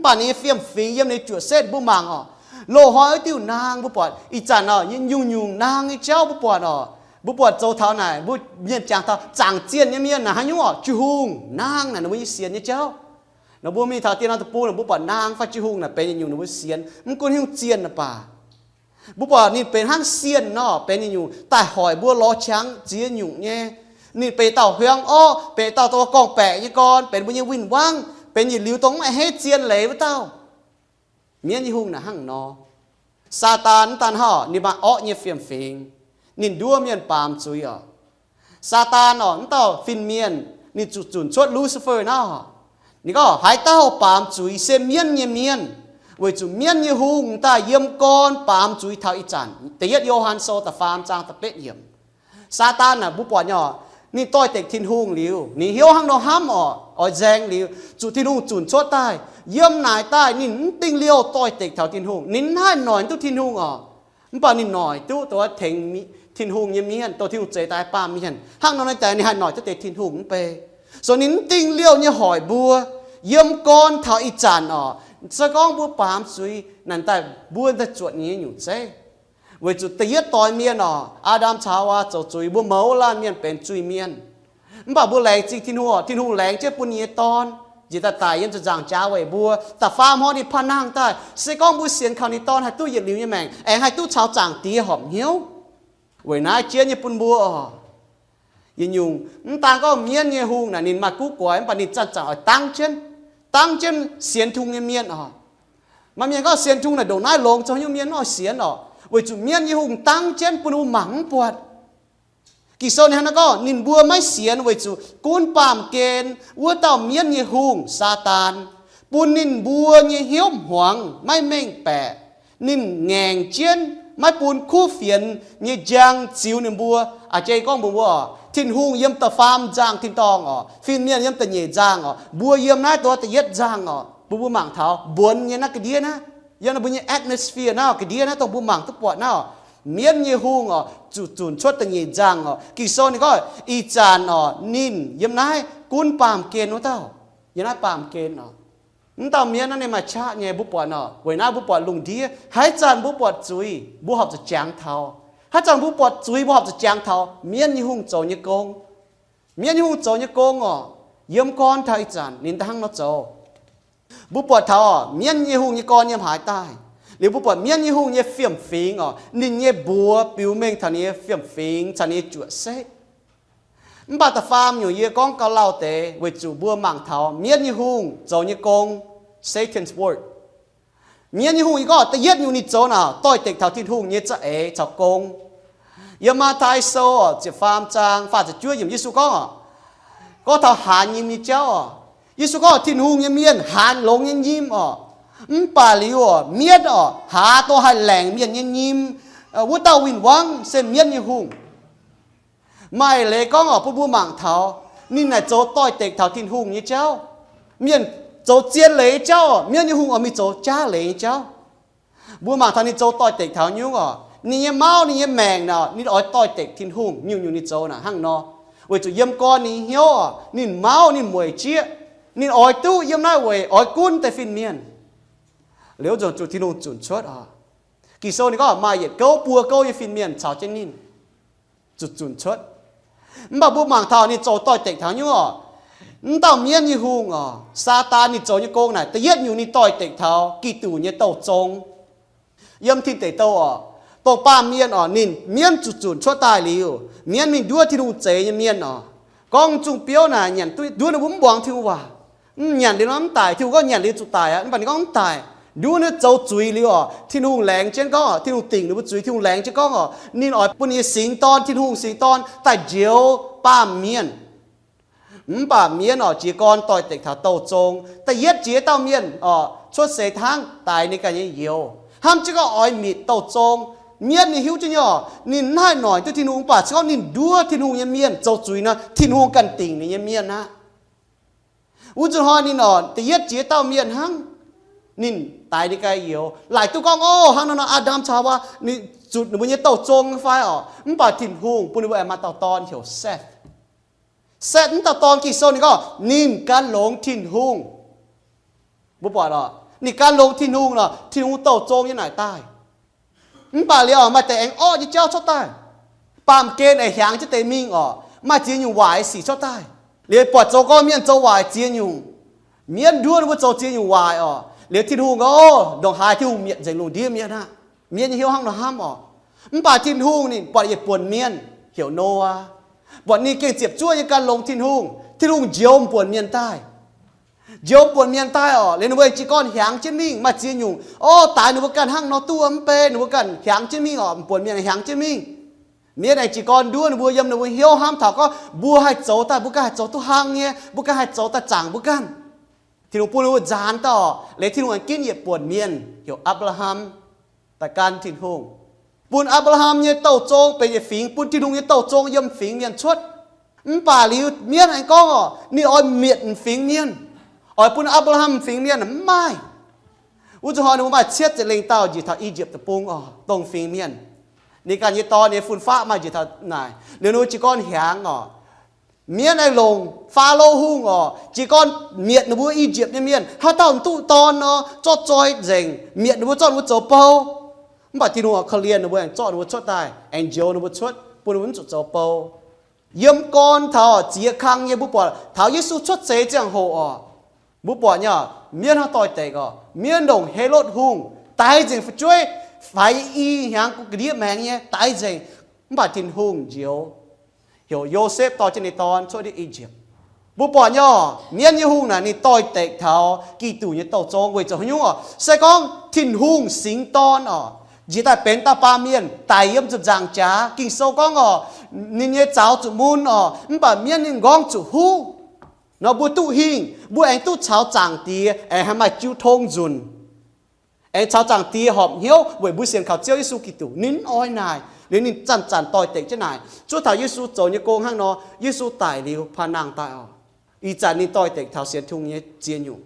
bạn ấy phiêm phí yếm này chuột xét bữa mảng lô hỏi tiêu nang bữa bọt ít chán nhưng nhung nang ấy chéo bữa bọt châu thảo này bữa miên chàng thảo chàng chiên như miên là hay nhung chú hùng nang này nó mới xiên như chéo nó bữa mi thảo tiên nó tập pu là bữa bọt nang phát chú hùng là bên nhung nó mới xiên con hiu chiên là bà bữa bọtนี่เป็นห้างเซียนเนาะเป็นอยู่แต่หอยบัวล้อช้างเจียอยู่เนี่ยนี่เป็นเต่าเฮืองอ้อเป็นเต่าตัวกองแปะยี่กอนเป็นบุญยวินว่างเป็นยี่ลิ้วตรงไอ้เฮ็ดเจียนเหลวเต่าเมียนยี่หุ่งน่ะห้างเนาะซาตานตันห่อนี่มาอ้อเนี่ยเฟียมฟิงนี่ดัวเมียนปามซุยซาตานเนาะเต่าฟินเมียนนี่จุนชดลูซิเฟอร์เนาะนี่ก็หายเต่าปามซุยเซเมียนเมียน为主面như hùng ta yếm con bám chuối thao ít chánแต่ยัดโยฮันโซแต่ฟาร์มจางแต่เป็ดยมซาตานน่ะบุปผาเนาะนี่ต้อยเต็กทินหงลิวนี่เหี้ยวหังเราห้ามแจงลิวจุทินหงจุนชดใต้เยี่ยมนายใต้นี่ติ้งเลี้ยวต้อยเต็กเท่าทินหงนินให้หน่อยตู้ทินหงมันป่านี่หน่อยตู้ตัวเถงทินหงยังมีหันตัวทินหงเจตายป้ามีหันหังเราในใจนี่ให้หน่อยตู้เต็กทินหงไปส่วนนินติ้งเลี้ยวเนี่ยหอยบัวเยี่ยมก้อนเท่าอีจานสกองบัวปามซุยนั่นแต่บัวจะจวดนี้อยู่เจ้เวจุดตีต่อยเมียนอาดามชาวาจะจุยบัวเมาล้านเมียนเป็นจุยเมียนมันบอกบัวแรงจริงทินหัวแรงเจ้าปุ่นนี้ตอนจิตตายยังจะจางจ้าไว้บัวแต่ฟ้าหม้อนี่พันนั่งใต้สกองบัวเสียนเขานี่ตอนให้ตู้เย็นลิ้วยังแมงให้ตู้ชาวจางตีหอมเหี้ยวเวน่าเจียนญี่ปุ่นบัว ยินยุงต่างก็เมียนเยหุงน่ะนินมากู้กวยมันนินจัดจ่าตั้งเช่นเสียนทุงเมียนอ๋อมาเมียนก็เสียนทุงน่ะโดนน้าลงจงยุ่งเมียนน้อยเสียนอ๋อไว้จุเมียนเยหุงตั้งเช่นปุนุหมังปวดกิโซนฮะนะก็นินบัวไม่เสียนไว้จุกุนปามเกณฑ์วัวเต่าเมียนเยหุงซาตานปุนินบัวเยเหี้ยมหวงไม่เม่งแปะนินแงงเจียนไม่ปูนคู่เฟียนเยจางจิวนินบัวอาเจก้องบัวทินหุงเยี่ยมตะฟามจางทินตองอ๋อฟินเมียนเยี่ยมตะเยจางอ๋อบัวเยี่ยมน้าตัวตะเย็ดจางอ๋อบัวหมังเท้าบวนเยนักกระเดียนะยันบุญเยแอทมอสเฟียร์น่ากระเดียนะต้องบัวหมังทุกปวดน่าเมียนเยหุงอ๋อจุนชดตะเยจางอ๋อกิโซนี่ก็อีจานอ๋อนินเยี่ยมน้ากุนปามเกณฑ์นู้เต้ายันน้าปามเกณฑ์อ๋อนั่นตามเมียนั่นในมาชาเนี่ยบุปผาน่ะเวน่าบุปผาลุงดีให้จานบุปผาจุยบุหับจะจางเท้าให้จานบุปผาจุยบุหับจะจางเท้าเมียนยี่หุ่งโจยี่กงเมียนยี่หุ่งโจยี่กงอ๋อเยี่ยมก้อนเท้าอีจานนินทั้งนัดโจบุปผาเท้าอ๋อเมียนยี่หุ่งยี่ก้อนยี่หายตายหรือบุปผาเมียนยี่หุ่งยี่เฟียมฟิงอ๋อนินยี่บัวปิวเมงท่านี้เฟียมฟิงท่านี้จุดเซ็ตบาตาฟาร์มอยู่เยี่ยก้องก็เล่าเตะเวจูบัวมังเท้าเมียนยี่หุ่งโจยี่กงSatan's word เมียนยี่หุ่งก็แต่ยัดอยู่ในโจน่ะต้อยเด็กเท่าที่หุ่งเนี่ยจะเจ้ากงยามาไทยโซจะฟาร์มจางฝ่าจะช่วยยิมยิสุก็เท่าหานยิมนี่เจ้ายิสุก็ที่หุ่งเมียนหานลงยิ้มป่าลิวเมียนหาตัวให้แหลงเมียนยิ้มวุ้ตาวินวังเส้นเมียนยี่หุ่งไม่เลยก็ผู้บัวมังเท้านี่น่ะโจต้อยเด็กเท่าที่หุ่งเนี่ยเจ้าเมียนโจเจียนเลยเจ้าเมียนยี่หุ่งมีโจจ้าเลยเจ้าบัวหมากทางนี้โจต่อยเต็กเท้านิ้วนี่ยังเมานี่ยังแมงเนาะนี่อ้อยต่อยเต็กทิ้งหุ่งนิ้วนี่โจน่ะหั่งเนาะเวจุเยี่ยมก้อนนี่เหี้ยวนี่เมานี่มวยเจี๊ยนี่อ้อยตู้เยี่ยมน้าเวยอ้อยกุ้นแต่ฟินเมียนเหลียวจุดที่นุ่งจุดชดกิโซนี่ก็มาเหยียดเก้าปัวเก้ายี่ฟินเมียนชาวเจนนินจุดชดบัวหมากเท้านี่โจต่อยเต็กเท้านิ้วนั่นต่อเมียนยี่หุ่งซาตานนี่โจยี่โกงน่ะแต่เย็ดอยู่นี่ต่อยเต็กเท้ากี่ตู่เนี่ยโตจงย่ำที่เตะโตโตป้าเมียนนินเมียนจุดชั่วตายลิวเมียนมีด้วยที่ดูเจยเมียนกองจุงเปียวน่ะหยันด้วยด้วยในบุ้มบวงที่ว่าหยันเดี๋ยวน้ำตายที่ก็หยันเดี๋ยวจุดตายนี่ปัจจุบันก็ตายดูเนี่ยโจจุยลิวที่นุ่งแหลงเช่นก็ที่นุ่งติ่งหรือว่าจุยที่นุ่งแหลงเช่นก็นี่ปุ่นยี่สิงตอนที่นุ่งสิงตอนแต่เจียวป้าเมียนป่าเมียนจีกรต่อยเต็กถาโตจงแต่เย็ดจีเต้าเมียนชดเสทางตายในการเยี่ยวห้ามจีก็อ้อยมีโตจงเมียนนี่หิวจีเนี่ยนินให้หน่อยตัวที่นุ่งป่าจีก็นินดัวที่นุ่งยังเมียนโจจุยนะที่นุ่งกันติ่งนี่ยังเมียนนะอุจจาระนี่แต่เย็ดจีเต้าเมียนหังนินตายในการเยี่ยวหลายตัวกองหังนั่นอาดัมชาวะนี่จุดหนูมันยังโตจงไฟป่าถิ่นหุงปุ่นไว้มาต่อตอนเหี่ยวเซฟเสร็จตั้งตอนกี่โซนนี่ก็นิ่มการลงทิ้นหุงบุปผานี่การลงทิ้นหุงทิ้นหุงโตโจงยังไหนตายป่าเลี้ยวมาแต่เองยี่เจ้าชดตายปามเกณฑ์ไอ้หางจะเตมิงมาเจียนอยู่ไหวสีชดตายเลี้ยวปวดโจก็เมียนโจไหวเจียนอยู่เมียนด้วยว่าโจเจียนอยู่ไหวเลี้ยวทิ้นหุงก็ดองหายที่หุงเมียนใจลงดีเมียนเมียนเหี่ยวห้างห้ามป่าทิ้นหุงนี่ปวดอย่าปวดเมียนเหี่ยวโนวันนี้เก่งเจ็บช่วยในการลงทิ้นหุงที่ลุงเจียวปวดเมียนใต้เจียวปวดเมียนใต้เลยนเวจีก้อนหางเจมิ่งมาเจียนอยู่ตายหนูว่ากันห้างนอตัวมันเป็นหนูว่ากันหางเจมิ่งปวดเมียนหางเจมิ่งเมียนไอจีก้อนด้วยหนูว่ายำหนูว่าเหี้ยวห้ามถาก็บัวให้โจตาบุกให้โจตุหางเนี่ยบุกให้โจตาจางบุกันที่หนูพูดว่าจานต่อเลยที่หนูกินเหยียบปวดเมียนเกี่ยวอับราฮัมแต่การทิ้นหุงปุ่นอับราฮัมเนี่ยโตโจงเป็นฝิงปุ่นที่ดุงเนี่ยโตโจงย่ำฝิงเมียนชดป่าลิวเมียนไอ้ก้องนี่อ้อยเมียนฝิงเมียนอ้อยปุ่นอับราฮัมฝิงเมียนไม่อุจจาระนึกว่าเช็ดจะเล็งเต้าจีท่าอียิปต์ตะปุงตรงฝิงเมียนในการยี่ตอนเนี่ยฝุ่นฟ้ามาจีท่าไหนเดี๋ยวนู้จีก้อนหางเมียนไอ้ลงฟาโลหุงจีก้อนเมียนนึกว่าอียิปต์เนี่ยเมียนถ้าเต้าตู้ตอนจอดจอยเจ๋งเมียนนึกว่าจอดว่าโจเปาบัดที่นัวเขาเรียนนะเว้ยจอดนัวชดได้แองเจลนัวชดปุ่นวันจุดโจเปาเยี่ยมก้อนเท่าเจียคังเยี่ยบุปผาเท่ายิสุชดเสจังโหบุปผาเนี่ยเมียนเขาต่อยเตะก็เมียนดงเฮโลดหุงตายจริงช่วยไฟอีหางกูกระดิ่งแมงเนี่ยตายจริงบัดทิ้นหุงเจียว hiểu Joseph to trên này ton cho đi Egypt bố bỏ nhỏ miên như hung là ni tôi tệ thảo kỳ tù như tàu trông với cho nhung sẽ có thìn hung sinh ton chỉ tại bến ta ba miên tài yếm chụp giang trá kinh sâu có nên như cháu chụp môn bà miên nên gong chụp hu nó bố tụ hình bố anh tụ cháu chẳng tì hay mà chịu thông dùn anh cháu chẳng tì họp hiếu với bố xiên khảo chiếu Giêsu Kitô nín oi này nên nín chăn chăn tôi tệ chứ này chúa thảo Giêsu cho như công hăng nó Giêsu tài liu pha nàng tài ý chăn nín tôi tệ thảo xiên thung như chia nhung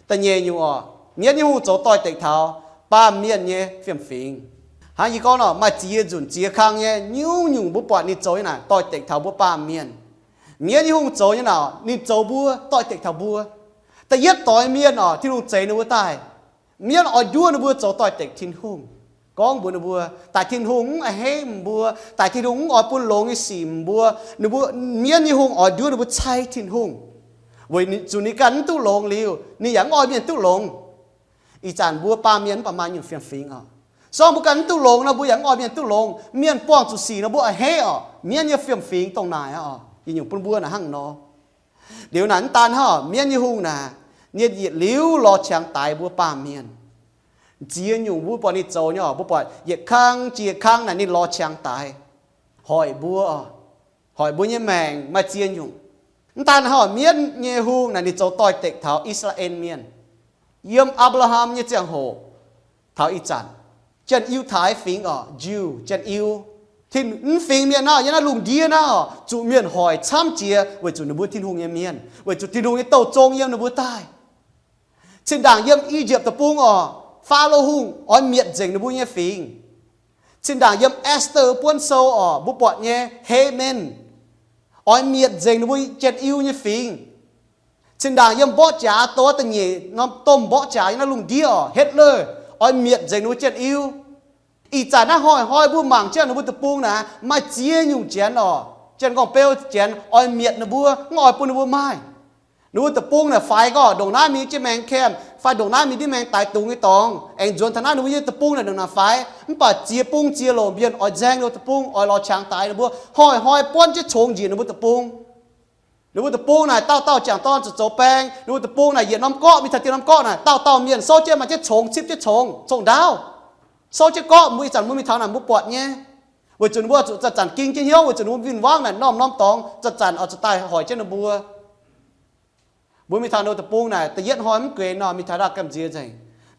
ta nhẹ nhung miên như hung cho tôi tệ thảo ba miên như phiền phiền hai con nó mà chia dùn chia khang nhé nhung bố bỏ nín chối này tôi tệ thảo bố ba miên miên như hung chối như nào nín chối bua tôi tệ thảo bua ta yết tôi miên thì hung chế nó bua tài miên đua nó bua cho tôi tệ thiên hung con bua nó bua tại thiên hung hay bua tại thiên hung bun lông cái xìm bua nó bua miên như hung đua nó bua chay thiên hung với chủ ní cắn tu lông liu ní yang miên tu lông ý chán bua pa miên pa mai nhiều phiền phiền xong bua cắn tu lông nó bua yang miên tu lông miên quang chủ xì nó bua hay miên như phiền phiền tông này ý nhiều bun bua là hăng nó điềuนั้นtan miên như hung nè nhiệt nhiệt liu lo chàng tài bua pa miên chia nhung bua bỏ đi châu nhở bua bỏ nhiệt khang này ni lo chàng tài hỏi bua như mèng mà chia nhung tan miên như hung này ni châu toi tệ thảo Israel miên yếm Abraham như chàng hồ thảo y chán chân yêu thái phím Jew chân yêu thiên phím miên nào như là lùng địa nào chủ miên hỏi chăm chia với chủ nó bua thiên hung như miên với chủ thiên hung như tàu trông yếm nó bua tai trên đảng yếm Egypt tập bung Pharaoh hung miệt dình nó bua như phím trên đảng yếm Esther buôn sâu bua bọt như Haman miệt dình nó bua chân yêu như phím trên đảng yếm bó trả to tận nhỉ nó tôm bó trả như là lùng địa Hitler miệt dình nó chân yêu ý chả nó hỏi bua mảng chân nó bua tập bung nè mà chia nhung chén chân còn bêu chén miệt nó bua ngồi bua nó bua mai nó bua tập bung nè phải có đồng ná mi chứ mèn kem phải đồng ná mi đi mèn tài tung cái tòng anh dồn thằng nó bua tập bung nè đồng ná phải nó bảo chia bung chia lồng biên giang nó tập bung lo chàng tài nó bua hỏi bún chứ trông gì nó bua tập bung này tao chẳng ton cho beng nó bua tập bung này hiện năm cọ mi thật tiền năm cọ này tao miền sâu chứ mà chứ trông chip chứ trông đau sau chứ có mũi chẳng mũi mi tháo này mũi bọt nhé với chuẩn bua chặt chắn kinh chứ hiếu với chuẩn mũi vin vang này nom tòng chặt chắn ở tai hỏi chứ nó bua mũi mi tháo đâu tập bung này tự nhiên hỏi mình quên nó mi tháo ra cầm gì vậy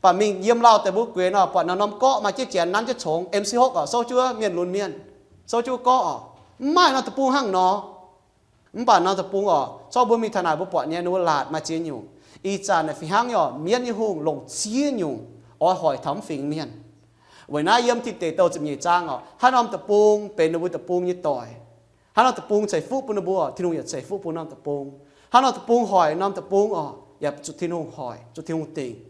và mình yếm lao tại bua quên nó bọn nó nom có mà chứ chén nắn chứ trống MC hốc sau chưa miền luôn miền sau chưa có mai nó tập bung hăng nó bạn nó tập bung sau bua mi tháo này bua bọt nhé nó lạt mà chia nhung y chán này phi hăng miền như hùng lồng chia nhung hỏi thắm phình miền với nãy yếm thịt tê tàu chụp nhảy trang hắn ông tập bung bên nó bua tập bung như tỏi hắn ông tập bung chạy phúc bún nó bua thiên hùng chạy phúc bún ông tập bung hắn ông tập bung hỏi ông tập bung dẹp chút thiên hùng hỏi chút thiên hùng tình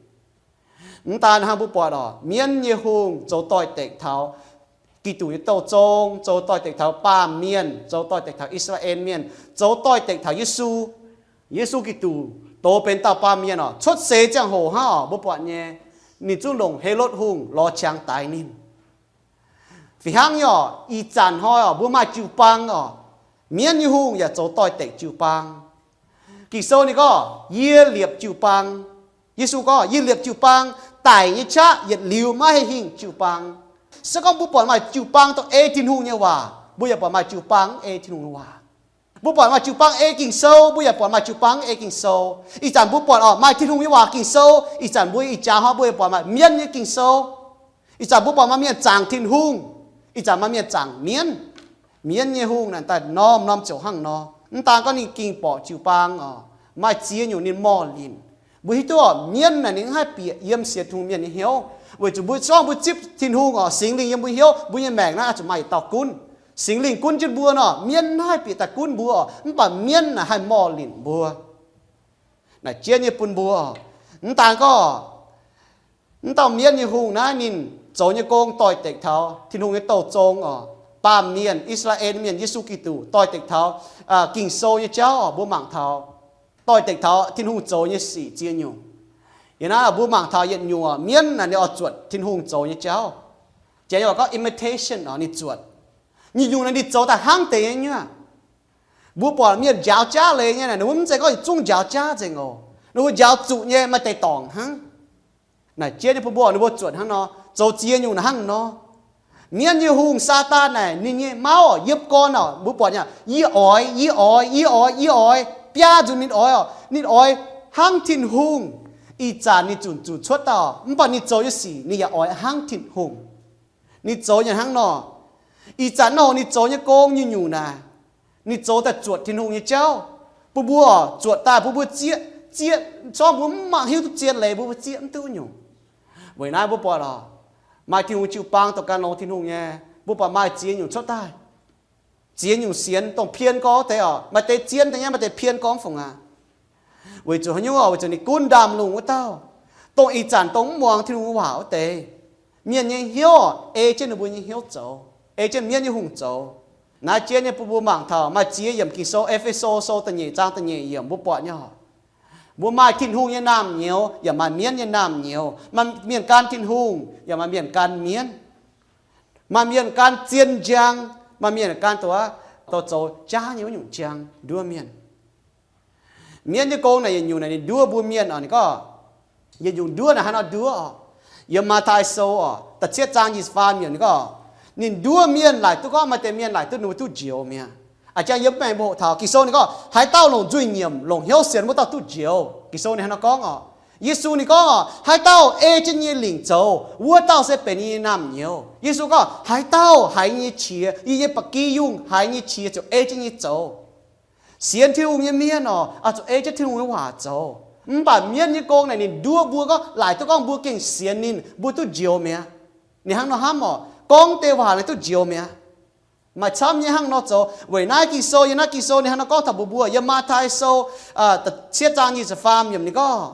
chúng ta hàng bút bọt miên như hùng châu tỏi tệ thảo kỳ tụ như tàu trông châu tỏi tệ thảo ba miên châu tỏi tệ thảo Israel miên châu tỏi tệ thảo Giêsu kỳ tụ tổ bên tàu ba miên xuất xế chẳng hồ bút bọt nhé nị chú lồng Herod hung lo chàng tài nín vì hang nhỏ y chán hỏi bữa mai chịu băng miên như hung ya chỗ tôi tệ chịu băng kỳ sâu này có yê liệp chịu băng Giêsu có yê liệp chịu băng tài như cha yết liu mai hình chịu băng sẽ có bữa bỏ mai chịu băng to thiên hung như hòa bữa giờ bỏ mai chịu băng thiên hung hòa bố bỏ mà chụp băng kinh sâu bố giờ bỏ mà chụp băng kinh sâu ý chẳng bố bỏ mai thiên hùng như hòa kinh sâu ý chẳng bố ý chẳng họ bố bỏ mà miên như kinh sâu ý chẳng bố bỏ mà miên chẳng thiên hùng ý chẳng mà miên chẳng miên như hùng này ta nom chỗ hăng nó ta có những kinh bỏ chụp băng mai chia nhiều nên mò lìn bố hítตัวmiên này những hai bịa yếm xiết hùng miên như hiếu bố chụp bố cho bố chip thiên hùng sinh linh yếm bố hiếu bố như mèn nó chụp mày tao cún sinh linh cún chân bùa miên hai bị ta cún bùa bà miên là hai mò lìn bùa này chia như bùn bùa ta có tao miên như hùng ná nhìn chỗ như con tỏi tịch tháo thiên hùng cái tàu trông ba miên Israel miên Giêsu Kitô tỏi tịch tháo kinh sâu như cháu bùa mảng tháo tỏi tịch tháo thiên hùng chỗ như xỉ chia nhung vậy nó bùa mảng tháo hiện nhung miên là nếu chuột thiên hùng chỗ như cháu chỉ có imitation ní chuột nhìn dùng này đi chỗ ta hang tế nhá bố bỏ miền giáo cha lên như này nó muốn sẽ có chung giáo cha gì ngô nó giáo trụ nhé mà tay tòng hăng này chia đi bố bỏ nó bố chuẩn hăng nó dầu chia nhung nó hăng nó miền như hùng Satan này nên như máu yếp con à bố bỏ nhá y ỏi bia dù nín ỏi hăng thìn hùng y cha nín chuẩn xuất tao không phải nín dầu như gì nín ỏi hăng thìn hùng nín dầu như hăng nó y cha nó nín dầu như công như nhung này nín dầu ta chuột thìn hùng như cháu bố bùa chuột ta bố chia cho bố mạng hiếu tu chia lệ bố chia tự nhung vậy nay bố bỏ đó mai thìn hùng chịu băng tao can lòng thìn hùng nhé bố bỏ mai chia nhung cho ta chia nhung xiên tông phiên có thế à mà thế chiên thế nhá mà thế phiên có phòng à vậy chỗ nhung vậy chỗ này cún đàm lùng của tao tông y chản tông muang thìn hùng hảo thế miền như hiếu ê trên là bố như hiếu châu ê trên miền như hùng châu nãy chia như bố mạng thảo mà chia yểm kỳ số Ephesos số tận nhị trang tận nhị yểm bố bỏ nhau bố mai thìn hùng như nam nhiều yểm mà miền như nam nhiều mà miền can thìn hùng yểm mà miền can miền mà miền can chiên giang mà miền canตัวchâu cha nhiều nhung giang đua miền như con này nhiều này đua bùa miền à này có dùng đua là hắn đua yểm mà thái số ta chết giang gì pha miền có nên đua miền lại tôi có mà tên miền lại tôi nuôi tôi chiều miền à cha yếm mày bộ thảo kỳ số này có hai tao lồng duy nhiệm lồng hiếu xiên bộ tao tôi chiều kỳ số này nó có Giêsu này có hai tao ê trên như lĩnh châu vua tao sẽ bên như nam nhiều Giêsu có hai tao hai như chia như bạc kỳ dung hai như chia cho ê trên như châu xiên thiêu như miền à cho ê trên thiêu như hòa châu bản miền như con này nên đua bùa có lại tôi có bùa kinh xiên nên bùa tôi chiều miền này hang nó ham con tê hòa này tôi chiều miền mà chăm như hang nó châu vậy nay kỳ số này hang nó có thằng bùa yếm ma thái số xét trang như sẽ farm yếm này có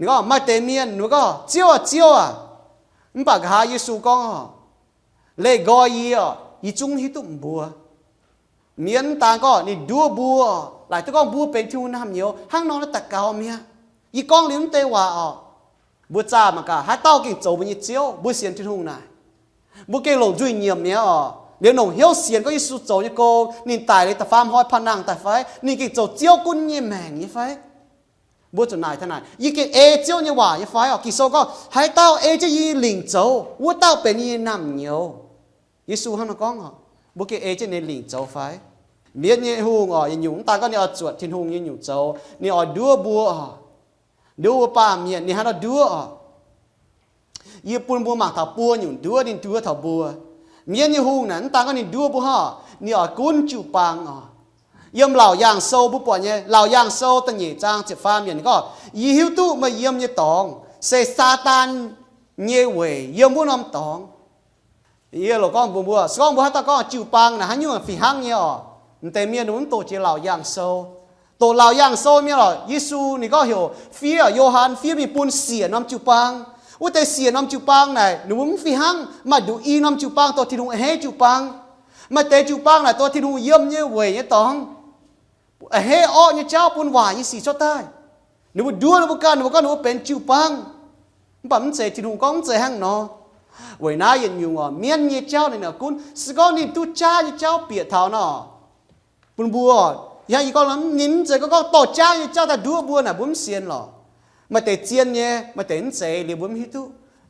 你讲买对面，你讲招啊，唔把下耶稣讲哦，你个伊哦，伊中迄都唔无啊，面但个你多无哦，来都讲无เป็นที่น้ำnhiều，ข้างนอกนั่นตะเกาเมียอีกองลิ้นเตว่าอ๋อบุจ้ามากะให้เต้ากินโจบุญเจียวบุเสียนที่ทุ่งนายบุเก่งหลงจุยเงียบเมียอ๋อเดี๋ยวหลงเหี้ยวเสียนก็ยิ่งสุดโจนี่โกนี่ตายเลยแต่ฟาร์มหอยพนังแต่ไฟนี่กินโจเจียวกุนเงียบแมงยี่ไฟบวชนายท่านายยี่กินเอเจียวเนี่ยว่ายี่ไฟอ๋อกิโซก็ให้เต้าเอจะยี่หลิงโจวัวเต้าเป็นยี่น้ำเหนียวยิสูฮันก้องอ๋อบุกินเอจะในหลิงโจไฟเมียเนี่ยหูอ๋อยังอยู่ตาก็เนี่ยจวดทิ้งหูยังอยู่โจเนี่ยอ๋อดัวบัวอ๋อดัวป่าเมียเนี่ยฮันดัวอ๋อยี่ปุ่นบัวหมากถาปัวอยู่ดัวดินดัวถาบัวเมียเนี่ยหูนั้นตาก็เนี่ยดัวบัวอ๋อเนี่ยอ๋อกุ้นจูปังอ๋อยมเหล่ายางโซ่บุปผาเนี่ยเหล่ายางโซ่ตั้งยี่จางเจ็บฟ้าเนี่ยก็ยี่หิวตู้มาเยี่ยมยี่ตองเสซาตานเนี่ยเวยเยี่ยมบุน้ำตองยี่หลอกก้อนบัวสก้อนบัวตาก้อนจิวปังนะฮันยุ่งฝีหังเนี่ยอ๋อแต่เมียนุ่นโตเจเหล่ายางโซ่โตเหล่ายางโซ่เนี่ยหรอยิสูนี่ก็เหี่ยวฟีโยฮันฟีมีปุ่นเสียน้ำจิวปังว่าแต่เสียน้ำจิวปังไหนนุ่มฝีหังมาดูอีน้ำจิวปังตัวที่นุ่งเฮจิวปังมาแต่จิวปังไหนตัวที่นุ่งเยี่ยมเนี่ยเวยเนี่ยตองเฮอ้อเนี่ยเจ้าปุ่นหวายยี่สีชดได้หนูดูหนูกันหนูเป็นจิวปังปั๊มเจที่หนูก้องเจหังเนาะเว้ยน่าเย็นอยู่อ่ะเมียนเนี่ยเจ้าเนี่ยคุณสก้อนนี่ตู้จ้าเนี่ยเจ้าเปียเท้าเนาะปุ่นบัวยังอีกก้อนนั้นนิ้นเจก็ต่อจ้าเนี่ยเจ้าแต่ดูบัวน่ะบุ้มเสียนหรอมาแต่เจียนเนี่ยมาแต่เจหรือบุ้มฮิตุ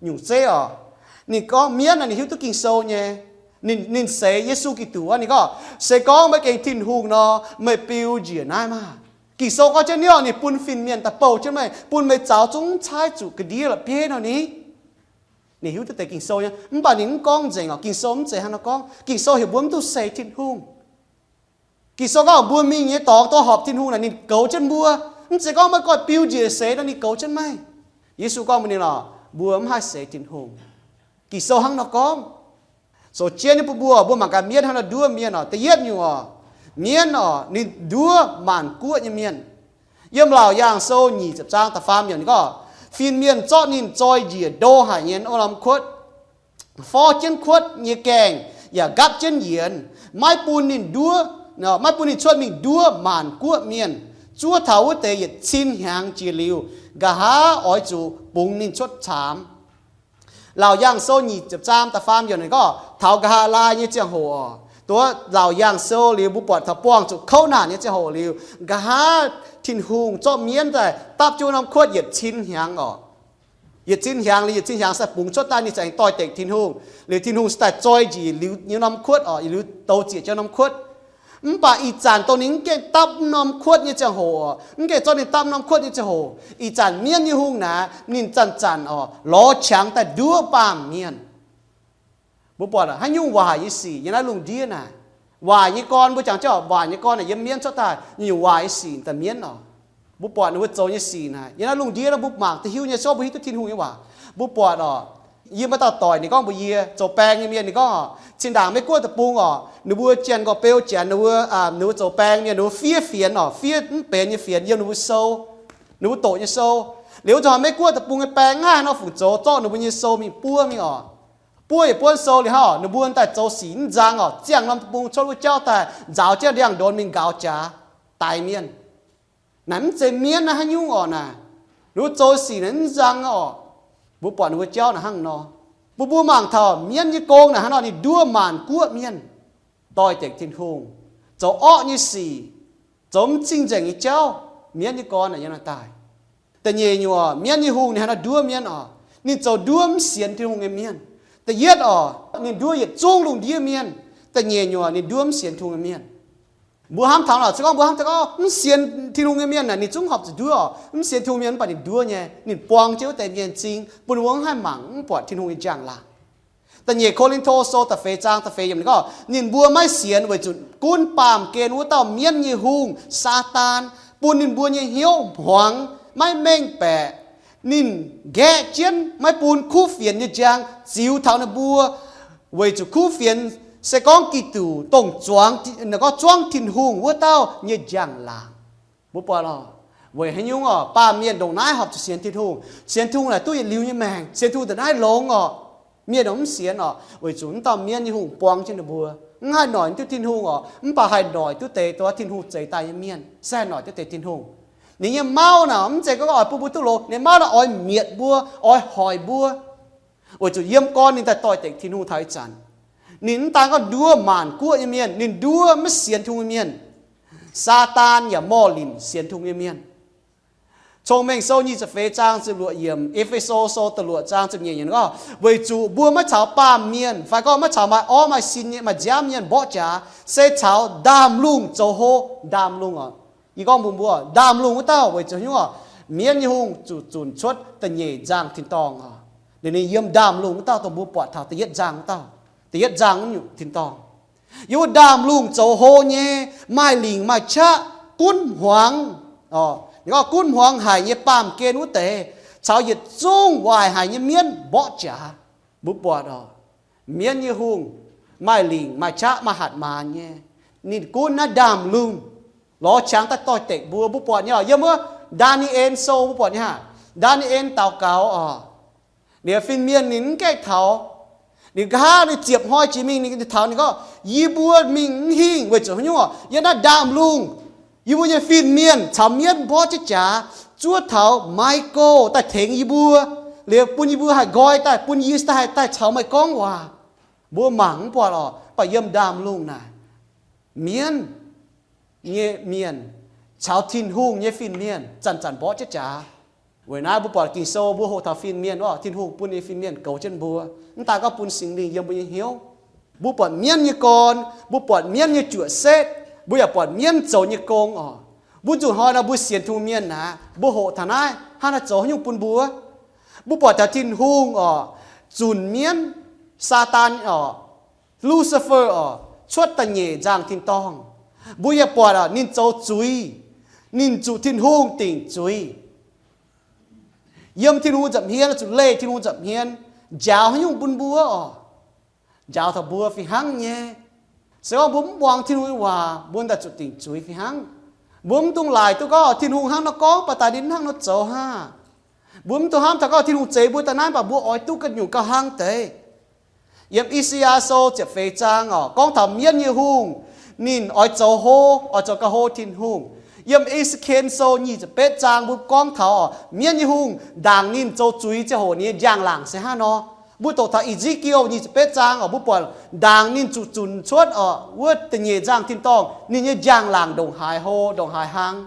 อยู่เจอ่ะนี่ก็เมียนน่ะนี่ฮิตุกินโซเนี่ยนินเสยเยซูกิตัวนี่ก็เสก้องไม่เก่งทิ้งหูเนาะไม่ปิวเจียน่ายมากิโซก็เจ้าเนี่ยนี่ปุ่นฟินเมียนแต่เป่าใช่ไหมปุ่นไม่เจ้าจงใช้จุกระดีละเพี้ยนนี่นี่หิวแต่กินโซเนี่ยมันป่านนี้มันก้องเจ๋งอ่ะกินโซมันเจ๋งฮันก้องกินโซเห็นบุ้มตัวเสยทิ้งหูกิโซก็บัวมีเงี้ยตอกตัวหอบทิ้งหูน่ะนี่เกาจันบัวมันเสก้องไม่กอดปิวเจียเสยแล้วนี่เกาจันไม่เยซูก้องมันนี่หรอบัวมันให้เสยทิ้งหูกิโซฮังนก้องโซเจนี่บัวมันการเมียนฮันดัวเมียนอ่ะแต่เย็ดอยู่อ่ะเมียนอ่ะนี่ดัวมันกู้ยังเมียนเยี่ยมเหล่ายางโซหนีจับจ้างแต่ฟาร์มอย่างนี้ก็ฟินเมียนจอดนินจอยเจียโดหายเย็นอลำขวดฟอเจนขวดเงี้ยแกงอย่ากัดเจนเย็นไม้ปูนนินดัวเนาะไม้ปูนนินชวดนินดัวมันกู้เมียนจั่วเท้าเตยชินหางเจียลิวกะหาอ้อยจูปุงนินชดฉามเหล่าย่างโซหนีจับจ้างแต่ฟาร์มอย่างนี้ก็เท้ากะหาลายเนี่ยเจียงหัว ตัวเหล่ายางโซลิวบุปผาทับป้องจุเข้าหน้าเนี่ยจะโหลิวกะฮาทินหุงจ้อเมียนแต่ตับจูน้ำขวดเหยียดชิ้นหางออกเหยียดชิ้นหางหรือเหยียดชิ้นหางใส่ปุ่งชดตานี่จะต่อยเตะทินหุงหรือทินหุงใส่จอยจีหรือนิ้วน้ำขวดออกหรือโตจีเจ้าน้ำขวดป่าอีจานตัวนี้เก่งตับน้ำขวดเนี่ยจะโหเก่งจ้อนี่ตับน้ำขวดเนี่ยจะโหอีจานเมียนยี่หุงนะนินจันออกล้อช้างแต่ดัวปามเมียนบุปผาให้ยุ่งวายยี่สี่ยันนั้นลุงดีนะวายยี่ก้อนบุจังเจ้าวายยี่ก้อนเนี่ยยังเมียนชดตาอยู่วายสี่แต่เมียนออกบุปผาหนูว่าโจยี่สี่นะยันนั้นลุงดีนะบุปหมากแต่หิวเนี่ยชอบบุหิตุทินหุงยี่ว่าบุปผาออกยืมมาต่อยนี่ก็บุเยียโจแปงยี่เมียนนี่ก็ชินด่างไม่กลัวตะปูงออกหนูบัวเจียนก็เปรี้ยวเจียนหนูหนูโจแปงเนี่ยหนูเฟี้ยเฟียนออกเฟี้ยเป็นยี่เฟียนเยี่ยมหนูโซหนูโตยี่โซเหลียวจอไม่กลัวตะปูงไอ้แปงง่ายเนาะฝูโจโจ้หนูบุยี่โซมีปัวมีออกปัวปัวโซเลยฮะหนูบัวแต่โจสินจางออกเจียงลำตะปูงชดว่าเจ้าแต่เจ้าเจ้าเรียงโดนมิงเกาจ้าตายเมียนนั้นเจเมียนนะให้ยุ่งออกนะหนูโจสินนั้นจางออกบุปผาหนูว่าเจ้านะหั่งนอบัวหมางเท่าเมียนยี่โกงนะฮะนอนี่ดัวหมานกัวเมียนต่อยเด็กทินหงเจ้าอ้อยี่สี่จมจริงจังยี่เจ้าเมียนยี่ก้อนน่ะยังตายแต่เยี่ยว่เมียนยี่หงนี่ฮะดัวเมียนอ๋อนี่เจ้าดัวมเสียนทินหงเมียนแต่เย็ดอ๋อนี่ดัวเย็ดจ้งลงเดียเมียนแต่เยี่ยว่นี่ดัวมเสียนทินหงเมียนบัวห้ามถามเราสักก้อนบัวห้ามแต่ก็มันเสียนทินหงเมียนน่ะนี่จุ้งหอบจะดัวมันเสียนทินหงเมียนป่ะนี่ดัวเนี่ยนี่ปวงเจ้าแต่เมียนจริงปุ่นวงให้หมังปวดทินหงจางละแต่เย่โคลินโทโซแต่เฟจางแต่เฟยมันก็นินบัวไม่เสียนไว้จุดกุนปามเกณฑ์วัวเต้าเมียนยี่หุงซาตานปูนินบัวยี่เหี้ยวหวังไม่เม่งแปะนินแกเจียนไม่ปูนคู่เฟียนยี่จางจิวเท่าในบัวไว้จุดคู่เฟียนเสกองกีตูตรงจวงแล้วก็จวงทินหุงวัวเต้ายี่จางลางบุปผาเราไว้ให้ยุ่งอ่ะป้าเมียนดงน้ายหอบจะเสียนทินหุงเสียนทุ่งแหละตู้ยันลิ้วยี่แมงเสียนทุ่งแต่ได้ลงอ่ะเมียดมเสียนอ๋อไว้จุนตอมเมียนยี่หุงปวงชินบัวง่ายหน่อยตุทินหุงอ๋อมันป่าให้หน่อยตุเตตัวทินหุงใจตายเมียนแซ่หน่อยตุเตทินหุงนี่ยังเมาหน่ะมันใจก็อ่อยปุตุโลเนี่ยเมาหน่ะอ่อยเมียดบัวอ่อยหอยบัวไว้จุเยี่ยมก้อนนี่แต่ต่อยเตทินหุงไทยจันนินตาก็ดัวหมานกั้วเมียนนินดัวไม่เสียนทุงเมียนซาตานอย่ามอลินเสียนทุงเมียนชงเมงโซนี่จะเฟจางจะหลวเยี่ยมเอฟเฟโซโซตลวจางจะเมียนอย่างก็ไว้จูบัวมะเฉาป้าเมียนไฟก็มะเฉามาอ้อมาซินเนี่ยมาจ้าเมียนบ่จ๋าเสเฉาดามลุงโจโฮดามลุงอ่ะอีกองบุญบัวดามลุงก็เต้าไว้จูยุ่งอ่ะเมียนยี่หุงจูจุนชดตะเย่จางทินตองอ่ะเดี๋ยวนี้เยี่ยมดามลุงก็เต้าตัวบัวปอดเท้าตะเย็ดจางเต้าตะเย็ดจางมันอยู่ทินตองอยู่ดามลุงโจโฮเนี่ยไม่ลิงไม่ชะกุ้นหวังอ๋อนี่ก็กุ้นหวงหายเยปามเกณฑ์วุเตชาวเหยียดจุ้งวายหายเยเมียนบ่จ๋าบุปผาดอเมียนเยหุงไม่ลิงไม่ชะมาหัดมาเนี่ยนี่กุ้นน่ะดามลุงล้อช้างตะต่อยเตะบัวบุปผาเนี่ยเยอะเมื่อดานิเอ็นโซบุปผาเนี่ยดานิเอ็นเต่าเก่าอ๋อเดี๋ยวฟินเมียนนินแก่เท้านี่ข้านี่เจียบห้อยจีมิงนี่เท้านี่ก็ยีบัวมิงหิงเวจหัวยันน่ะดามลุงยีบัวยังฟินเมียนชาวเมียนบ่จะจ๋าจั่วเท้าไมโก้แต่เถงยีบัวเรียกปุ่นยีบัวหายกอยแต่ปุ่นยีสแต่ชาวไม่ก้องว่าบัวหมังปวดออกไปเยี่ยมดามลุงน่ะเมียนเงี้ยเมียนชาวทินหุงเงี้ยฟินเมียนจันบ่จะจ๋าเวลาบุปผากินโซบัวโหท้าฟินเมียนว่าทินหุงปุ่นยีฟินเมียนเก่าเช่นบัวนั่นตาก็ปุ่นสิงลิงยังบุญเหี้ยวบุปผาเมียนยี่กอนบุปผาเมียนยี่จั่วเซตบุอยากปวดเมียนโจยี่กงอ๋อบุจุหอนะบุเสียนทูเมียนนะบุโหทนายฮานาโจยุ่งปุ่นบัวบุปผาจะทินหุงอ๋อจุนเมียนซาตานอ๋อลูซิเฟอร์อ๋อชวดตันเย่จางทินตองบุอยากปวดอ่ะนินโจจุยนินจุทินหุงติ่งจุยเยี่ยมทินหุงจับเฮียนจุเล่ทินหุงจับเฮียนเจ้าให้ยุ่งปุ่นบัวอ๋อเจ้าถ้าบัวฟิหังเนี่ยเสียบุ้มวางทินหุงว่าบุญแต่จุดติ่งจุยฟิหังบุ้มตรงหลายตัวก็ทินหุงห้างนกองปตาดินห้างนกโจห้าบุ้มตัวห้ามถ้าก็ทินหุงเจบุตรนั้นปะบัวอ้อยตู้กันอยู่ก็ห้างเตยเยี่ยมอิสยาโซเจ็บเฟจางอ๋อกองทำเมียนยี่หุงนินอ้อยโจโฮอ้อยโจกะโฮทินหุงเยี่ยมอิสเคนโซนี่จะเป็ดจางบุ้มกองเถาเมียนยี่หุงด่างนินโจจุยเจ้าโหนี้ย่างหลังเสียห้าเนาะ bút tổ thảo Ezekiel như bế trang ở bút bỏ đàng nín chủ chun chuốt ở vớt tình nhẹ giang thiên tông nín như giang làng đồng hải hồ đồng hải hang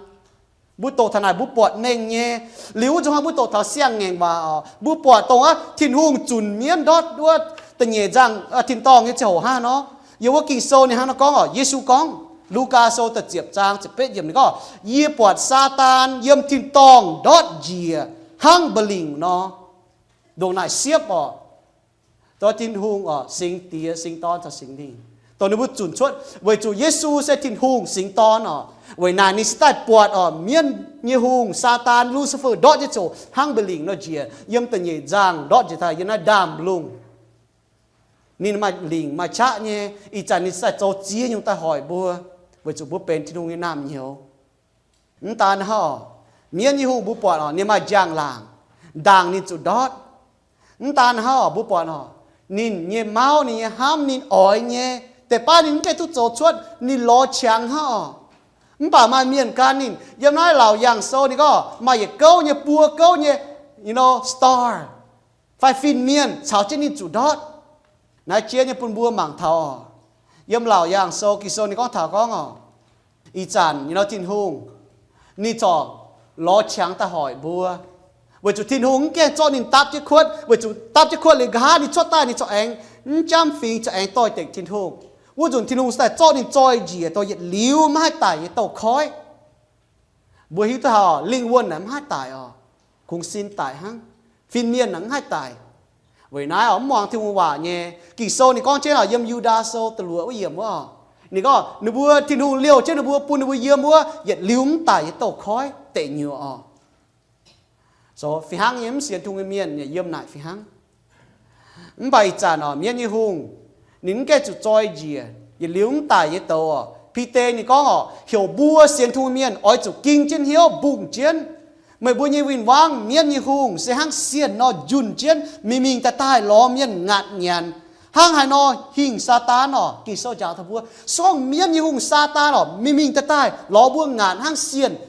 bút tổ thảo này bút bỏ neng nhé liu trong hai bút tổ thảo xiang ngeng và bút bỏ tông á thiên hùng chun miên đót vớt tình nhẹ giang thiên tông như chầu ha nó yêu kinh sâu này ha nó có ở Giêsu con Luca sâu tật diệp trang chỉ bế diệp này có yê bỏ Satan yếm thiên tông đót dìa hang bờ lình nó đồng này xiếp ởตัวทินหุงอ๋อสิงเตียสิงตอนจะสิงดีตัวนี้บุจุนชดเวจูเยซูเสทินหุงสิงตอนอ๋อเวนายนิสตัดปวดอ๋อเมียนเยหุงซาตานลูซิเฟอร์ดอดเจโจหังเบลิงโนเจียเยี่ยมตัวเยจางดอดเจตายยันน่าดามลุงนี่มาลิงมาชะเนี่ยอีจานิสัยโจจีอยู่ใต้หอยบัวเวจูบัวเป็นทินหุงในน้ำเหี่ยวนั่นตาห่อเมียนเยหุงบุปวดอ๋อเนี่ยมาจางลางด่างนี่จุดดอดนั่นตาห่อบุปวดอ๋อนินเนี่ยเมาเนี่ยห้ามนินอ่อยเนี่ยแต่ป้านินแกทุกโจชวดนินล้อเชียงฮะมันป่ามาเมียนกันนินยังน้อยเหล่าอย่างโซนี่ก็มาอย่างเก้าเนี่ยปัวเก้าเนี่ย you know star ไฟฟินเมียนชาวเจนินจุดดอดนายเจียเนี่ยปุ่นบัวหมั่งเทายังเหล่าอย่างโซกิโซนี่ก็ถาก็งออีจัน you know ทินหุงนี่จอล้อเชียงตะหอยบัวเวจุทินหงแกจอนินตับจะขวดเวจุตับจะขวดเลยกานี่ชดใต้นี่จอเองจำฟิงจะเองต่อยเด็กทินหงว่าจุนทินหงใส่จอนินจอยเจี๋ยตัวยัดลิ้วไม่ให้ตายตัวคอยบัวหิวตาห่อลิงวนน่ะไม่ให้ตายอ๋อคงซินตายฮังฟินเมียนหนังให้ตายเวนายอ๋อมองที่มัวว่าเนี่ยกี่โซนี่ก้อนเจ้าเยี่ยมยูดาโซตลัวว่าเยี่ยมว่านี่ก็นบัวทินหงเลี้ยวเจ้านบัวปูนบัวเยี่ยมบัวยัดลิ้วตายตัวคอยเตะเหนียวอ๋อso phi hang yếm xiên thung miênเนี่ยyếm nại phi hang bảy chả nọ miên như hùng nín cái chủ trôi gì ya liếng tài ya tàu phi têนี่ก็hiểu bua xiên thung miên oi chủ kinh chiến hiếu bùng chiến mày bua như vinh vang miên như hùng sẽ hang xiên nó dùn chiến mình ta taiล้อ miên ngạt nhàn hang hai nó hình sa ta nó kỳ sâu chào thằng bua song miên như hùng sa ta nó mình ta taiล้อ bua ngạn hang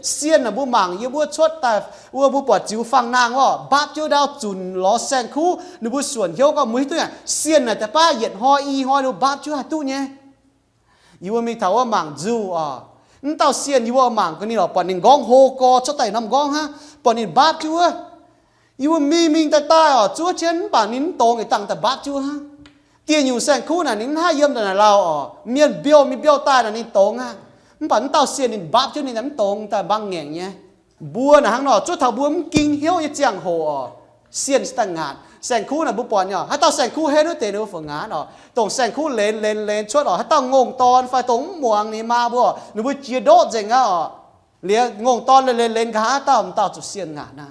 xiên là bua mảng như bua chốt tai bua bua chiếu phăng nang ó bát chiếu đao chùnล้อ sen khu nếu bua xuẩn hiếu có mấy tuổi à xiên là ta pa hiện hoi đâu bát chiếu hai tu nhé yêu mình thảo ở mảng du à tao xiên yêu ở mảng cái này là bọn mình gong hô co cho tay nằm gong ha bọn mình bát chiếu yêu mình ta tai à chúa chiến bản nín to người tăng ta bát chiếu ha tiền nhiều sen khu là nín hai yếm là lao miền biêu tai là nín tông ha bản tao xiên nín bắp chứ nín nắm tông ta băng nghẹn nhé bua là hàng nọ chút thảo bua kinh hiếu như chàng hồ xiên tăng ngạt sen khu là bua bòn nhở hay tao sen khu hết nữa tiền nữa phở ngá nọ tổng sen khu lên chút hay tao ngông ton phải tống muang này ma bua nếu bua chia đốt gì ngá liền ngông ton lên gá tao chút xiên ngạt na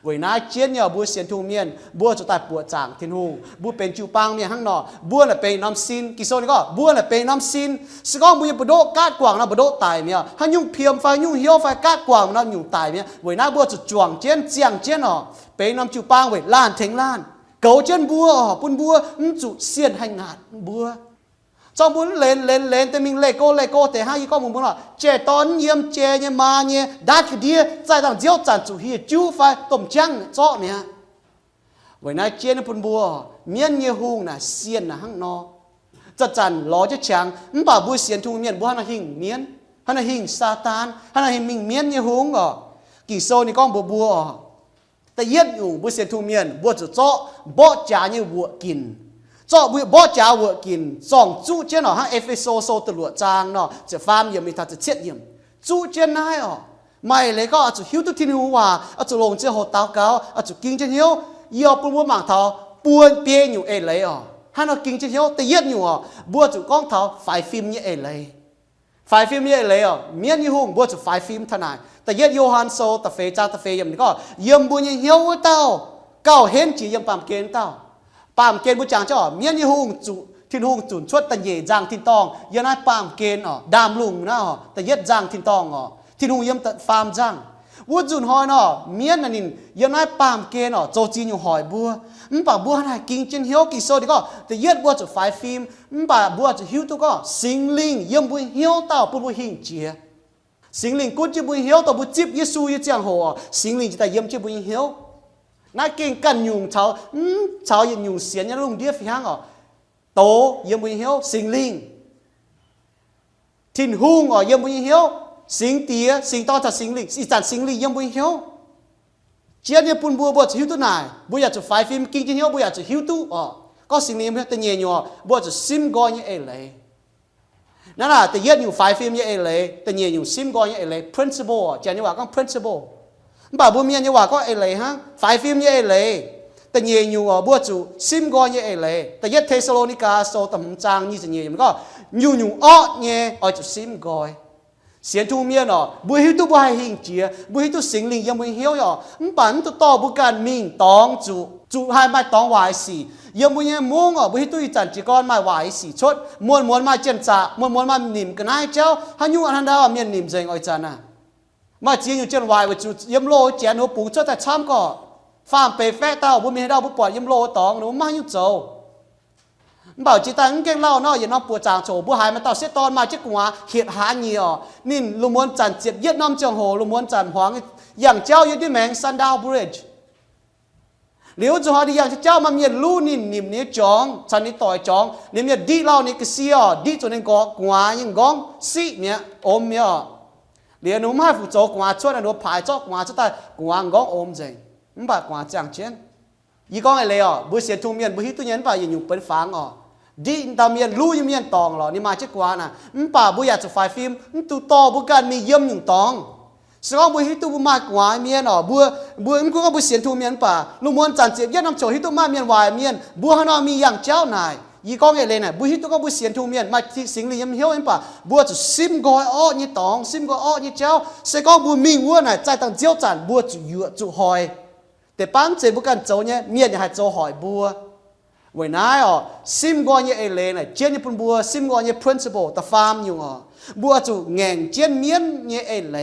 với nãy chiến nhờ bua xiên thu miên bua cho tài bua chàng thiên hùng buaเป็นจูปังmiên hang nọ bua làเป็นน้ำซินกิโซนี่ก็บวlàเป็นน้ำซินสกองบุญบดโกาดกวางนะบดตายเมียฮันยุ่งเพียมไฟยุ่งเหี้ยวไฟกาดกวางนะยุ่งตายเมียvới nãy buaจุดจวงเจียนเจียงเจียนนอเป็นน้ำจูปังvớiล้านเทงล้านเก๋าเจียนบัวปุ่นบัวจุเสียนให้งาดบัวtrong muốn lênแต่mình lê côแต่hai con muốn là trẻ tón yếm trẻ nhé mà nhé đát cái đĩa在当 diêu chản chủ hi chú phải tôm trắng cho mẹ với nãy chia nó phun bùa miên như hùng là xiên là hăng no chặt chản ló cho trắng bảo bùa xiên thu miên bùa hắn là hình miên hắn là hình Satan hắn là hình mình miên như hùng ở kỳ sâu này con bùaแต่เย็ดอยู่บùa xiên thu miên bùa cho bỏ trả như bùa kín cho bùi bỏ cháo vợ kín dòng chú trên nó hang Ephesos sâu từ lụa trang nóจะฟาร์มยังมีทัศน์เช็ดยังchú trên nàyอ๋อไม่เลยก็อาจจะหิวตุทินหัวอาจจะลงเจ้าหัวเต้าเก้าอาจจะกินเจ้าหิวยี่ห้อปุ่นบัวหมางเท้าป่วนเปียอยู่เลยอ๋อฮันเรากินเจ้าหิวแต่เย็ดอยู่อ๋อบัวจุก้องเท้าไฟฟิล์มยี่เลยไฟฟิล์มยี่เลยอ๋อเมียนยี่ห้องบัวจุไฟฟิล์มทนายแต่เย็ดโยฮันโซตะเฟจ้าตะเฟยมนี่ก็เยี่ยมบัวยี่หิวเต้าเก้าเห็นจีเยี่ยมปามเกณฑ์เต้าปามเกณฑ์บุจางเจ้าเมียนยี่หงจุทินหงจุนชวดตันเยจางทินตองยันไอปามเกณฑ์ดามลุงนะแต่เย็ดจางทินตองทินหงยมตัดฟาร์มจางวุจุนหอยเมียนนั่นนินยันไอปามเกณฑ์โจจีนอยู่หอยบัวป่าบัวให้กินเจนเฮียวกี่โซดีก็แต่เย็ดบัวจุไฟฟิล์มป่าบัวจุหิวตัวก็สิงลิงยมบุญเฮียวเต่าปุ่นบุญหิงเจียสิงลิงกุญจิบุญเฮียวตัวบุญจิบเยซูยี่เจียงโหสิงลิงจะแต่ยมจิบุญเฮียว nãy kinh cần nhung cháu yên nhung xiên nhá lùng điệp phi hang tố yếm bùi hiếu sinh linh thìn hung yếm bùi hiếu sinh tía sinh to thật sinh linh sinh linh yếm bùi hiếu chia như bùn bùa hiếu tu này bùi giờ phải phim kinh trên hiếu bùi giờ hiếu tu có sinh linh tự nhiên nhỏ bùi giờ sim gọi như ấy lấyนั่นแหละแต่ยัดอยู่ไฟฟิล์มยังเอเลยแต่เนี่ยอยู่ซิมก็ยังเอเลย principle เจนยังว่าก็ principle บ่าวบุญมียังว่าก็เอเลยฮะไฟฟิล์มยังเอเลยแต่เนี่ยอยู่บัวจูซิมก็ยังเอเลยแต่ยัดเทสโลนิกาโซตำจางนี่จะเนี่ยมันก็อยู่อ้อเนี่ยจูซิมก็เสียงทุ่งเมียนบุหิตุบุหายหิงเจียบุหิตุสิงลิงยังบุหิเหี้ยวมันปั่นตัวต่อบุการมิงตองจูให้มาตองวายสียังบุญยังมุงบุหิตุอีจันจีกรมาวายสีชดมวนมาเจนจ่ามวนมาหนิมกันนายเจ้าฮันยูอันดาเมียนหนิมเจงอ้อยจันนะมาเจียอยู่เจนวายว่าจูยังโลเจียนหัวปูชดแต่ช้ำก็ฟาร์มเปแฟเต้าบุมีให้เราบุปล่อยยังโลตองหนูมาอยู่โจbảo chỉ ta những cái lao nó giờ nó bùa chàng chỗ bùa hai mà tao sẽ ton mà chiếc quả hiện há nhiều nên lu muốn chặn diệt Việt Nam trường hồ lu muốn chặn hoangอย่างเจ้าอยู่ที่แมง Sundown Bridge เลี้ยวจะหาดีอย่างเจ้ามาเมียลู่นี่นิ่มนี้จองฉันนี่ต่อยจองนี่เมียดีเล่านี่ก็เสียดีจนนี่ก็กว่ายังก้องสิเนี่ยอมเนี่ยเลี้ยหนูมาให้ผู้โจกว่าช่วยหนูผายจอกว่าจะตายกว่าก้องอมเจงมันแบบกว่าจังเช่นยี่ก้องอะไรบุเสียทุ่งเมียนบุฮิตุเย็นป่ะอยู่เป็นฟางดีตาเมียนลู่ยังเมียนตองหรอนี่มาเช็กว่านะป่าบุอยากจะไฟฟิล์มตูโตบุการมีเยี่ยมอยู่ตองสกองบุฮิตุบุมากว่าเมียนบัวมันก็บุเสียนทูเมียนป่าลุงมวนจันเจ็บยันน้ำโจฮิตุมาเมียนวายเมียนบัวฮานอมีอย่างเจ้านายยี่ก้องเอเลน่ะบุฮิตุก็บุเสียนทูเมียนมาที่สิงห์ลียมเหี้ยวเอ็นป่าบัวจะซิมกอยอ้อนี่ตองซิมกอยอ้อนี่เจ้าสกองบุมิงวัวน่ะใจต่างเจียวจันบัวจะยั่วจะหอยแต่ปั้นเจ็บบุกันโจเนี่ยเมียนอย่าให้โจหอยบัววันนั้นซิมกอยเอเลน่ะเจียนญี่ปุ่นบัวซิมกอย principle แต่ฟาร์มอยู่บัวจะแง่งเจียนเมียนเอเล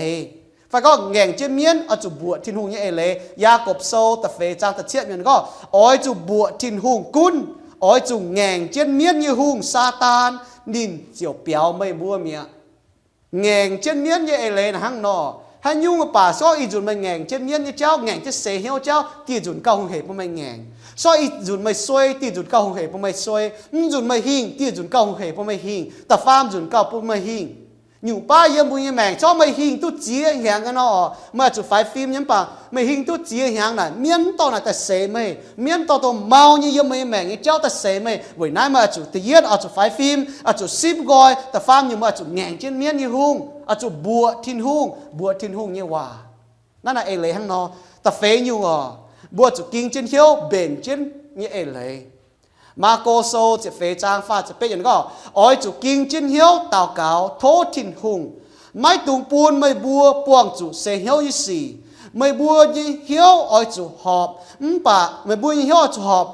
phải có ngàn trên miên ở chỗ bùa thiên hùng như ấy lệ gia cộp sâu tập về trang tập chiết miền có ôi chỗ bùa thiên hùng cún ôi chỗ ngàn trên miên như hùng Satan nhìn chiều béo mây bùa miệng ngàn trên miên như ấy lệ là hăng nọ hay nhung ở bà so ý dùn mày ngàn trên miên như cháu ngàn trên xế hiếu cháu thì dùn cao hùng hề của mày ngàn so ý dùn mày xuôi thì dùn cao hùng hề của mày xuôi dùn mày hình thì dùn cao hùng hề của mày hình tập farm dùn cao của mày hình nhiều ba yếm bùi yếm mèn cho mày hình tu chia hàng cái nó mà chụp phải phim nhắm bà mày hình tu chia hàng này miếng to này ta xé mày miếng to mau như yếm mày mèn như cháu ta xé mày buổi nay mà chụp tự nhiên ở chụp phải phim ở chụp ship gọi ta farm nhưng mà chụp ngàn trên miếng như hung ở chụp bùa thiên hung như hòaนั่นlà ấy lấy hàng nó ta phế nhiều bùa chụp kinh trên hiếu bền trên như ấy lấy mà cô sâuจะเฟจางฟ้าจะเป็นอย่างก็อ้อยจุกิงจิ้นเหี้ยวเต่าเก่าโทษทินหุงไม่ตุงปูนไม่บัวปวงจุเสเหี้ยวยี่สี่ไม่บัวยี่เหี้ยวอ้อยจุหอบป่าไม่บัวยี่เหี้ยวจุหอบ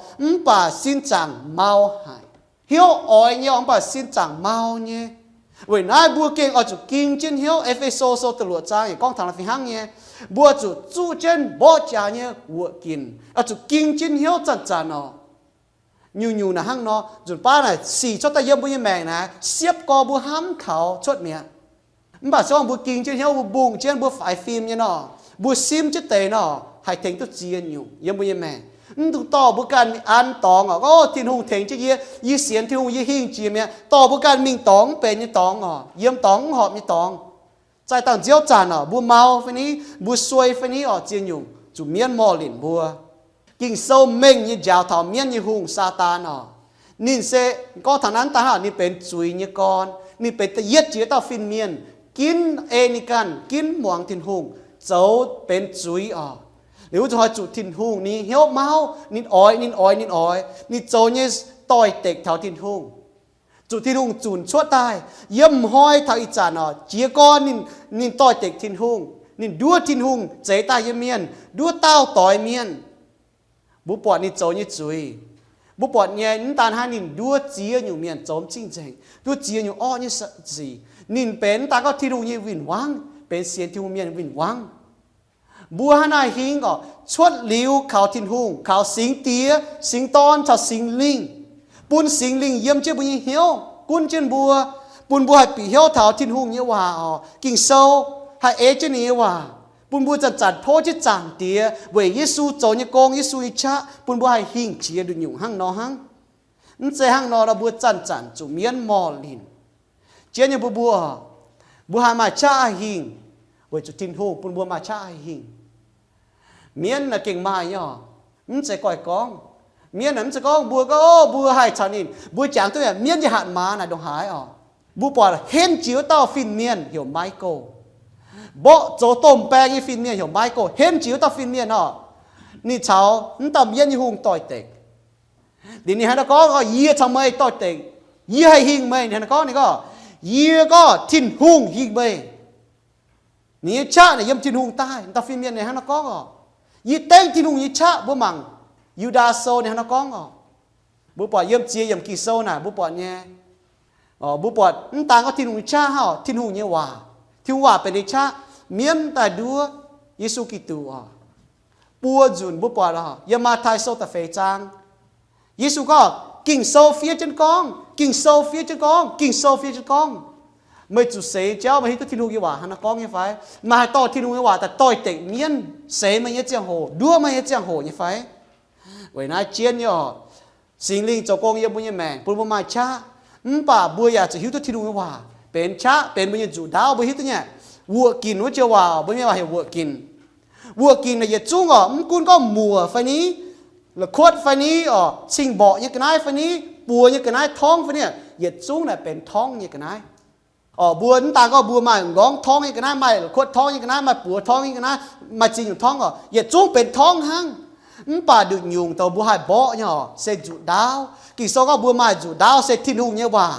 ป่าสิ้นจังเมาหายเหี้ยวอ้อยเนี่ยป่าสิ้นจังเมาเนี่ยวันนั้นบัวเก่งอ้อยจุกิงจิ้นเหี้ยวเอฟเอโซโซตลอดจางอย่างกองทางละฟิหังเนี่ยบัวจุจู่เจนบ่จ่าเนี่ยวัวกินอ้อยจุกิงจิ้นเหี้ยวจันเนาะnhiều là hăng nó rồi ba này xì cho ta yếm bùi mèn nè xếp co bùi hám khảo chốt miệng bà cho bùi kinh trên nhau bùi buông trên bùi phải phim như nó bùi sim chết tề nó hay thành tốt chiên nhiều yếm bùi mèn tụi to bùi can ăn tòng có thiên hùng thành chứ kia y xiên thiên hùng y hình chi miệng to bùi can mình tòng bền như tòng yếm tòng họp như tòng trái tàng diếu tràn bùi mau phải ní bùi xuôi phải ní chiên nhiều chủ miên mò liền bùa kinh sâu mình như giáo thảo miên như hùng Satan nín sẽ có thằngนั้นta nínเป็นจุยnhư con nínเป็นตะเย็ดเจี๊ยตาฟินเมียนกินเอนิกันกินหมวงทินหงเจ้าเป็นจุยหรือจะหอยจุทินหงนี่เหี้ยวเมานินอ้อยนี่โจเนี่ยต่อยเต็กแถวทินหงจุทินหงจุนชั่วตายเยี่ยมห้อยแถวอีจานเจี๊ยก้อนนินต่อยเต็กทินหงนินดัวทินหงเจ๊ตายเมียนดัวเต้าต่อยเมียนบุปผานี่โจนี่จุยบุปผาเนี่ยนินตานหานินดัวเจียอยู่เมียนโจมจริงจังดัวเจียอยู่อ้อนี่สินินเป็นตาก็ที่ดูนี่วินวังเป็นเสียนที่เมียนวินวังบัวหนายหิงก็ชวดลิ้วข่าวทินหุงข่าวสิงเตียสิงตอนชาวสิงลิงปุนสิงลิงเยี่ยมเจ้าบุญเหี้ยวกุนเจนบัวปุนบัวให้ปีเหี้ยวเท้าทินหุงเนี่ยว่ากิ่งโซให้เอเจนี่ว่า ปุ่นบัวจันจันพ่อจะจางเตียเวยเยซูโจยกองเยซูอิชะปุ่นบัวให้หิงเชียดุหยุ่งหังนอหังนั่นใจหังนอเราบัวจันจันจุเมียนมอลินเจียนยบัวให้มาชาหิงเวยจุทินหูปุ่นบัวมาชาหิงเมียนน่ะเก่งมาย่อนั่นใจก่อยกองเมียนนั้นจะกองบัวก็บัวให้ชานินบัวจางตัวเนี่ยเมียนจะหันมาน่ะดงหายอ๋อบัวปอดเห็นจิ๋วเต้าฟินเมียนเหี่ยวไมโกบ่โจต้มแป้งยี่ฟินเมียนเหี่ยวไมโกเห็นจิ๋วเต้าฟินเมียนอ๋อนี่เช้านั่นตำเมียนยี่หุงต่อยเต็กดีนี่ฮะนะก็ยี่ทำไมต่อยเต็กยี่ให้หิงไหมเนี่ยนะก็นี่ก็ยี่ก็ทิ้นหุงหิงไหมนี่ชาเนี่ยยำทิ้นหุงตายตาฟินเมียนเนี่ยฮะนะก็ยี่เต้งทิ้นหุงยี่ชาบัวมังยูดาโซเนี่ยนะก้องอ๋อบุปผาเยี่ยมเจียยำกีโซน่ะบุปผาเนี่ยอ๋อบุปผาต่างก็ทิ้งหุ่นชาเหรอทิ้งหุ่นเนี่ยว่าทิ้งว่าเป็นชาเมียนแต่ดูเยซูกิตูอ๋อปัวจุนบุปผาเหรอยามาไทยโซตะเฟจางเยซูก็กิ่งโซเฟียจันกองกิ่งโซเฟียจันกองกิ่งโซเฟียจันกองไม่จุดเสเจ้ามาให้ตัวทิ้งหุ่นเนี่ยว่าฮันนะก้องยังไงมาให้ต่อทิ้งหุ่นเนี่ยว่าแต่ต่อยเตะเมียนเสมาเนี่ยเจียงโหดัวมาเนี่ยเจียงโหยังไงvậy nãy chiến nhở sinh linh cho con yêu bao nhiêu mẹ bùn bùn mai cha bà bùa ya chỉ hiểu tôi thi đúng hòa bên cha bên bao nhiêu chủ đáo bao nhiêu tôi nhỉ vua kín nó chưa hòa bao nhiêu là hiểu vua kín là giờ chung ở cún có mùa phải ní là khuất phải ní ở sinh bỏ như cái này phải ní bùa như cái này thong phải ní giờ chung là bên thong như cái này ở bùa chúng ta có bùa mai ngón thong như cái này mai khuất thong như cái này mai bùa thong như cái này mai chỉ dùng thong ở giờ chung bên thong hăng bà được nhung tàu bùa hai bỏ nhỏ sẽ chủ đáo kỳ sau có bùa mai chủ đáo sẽ thiên hùng như bà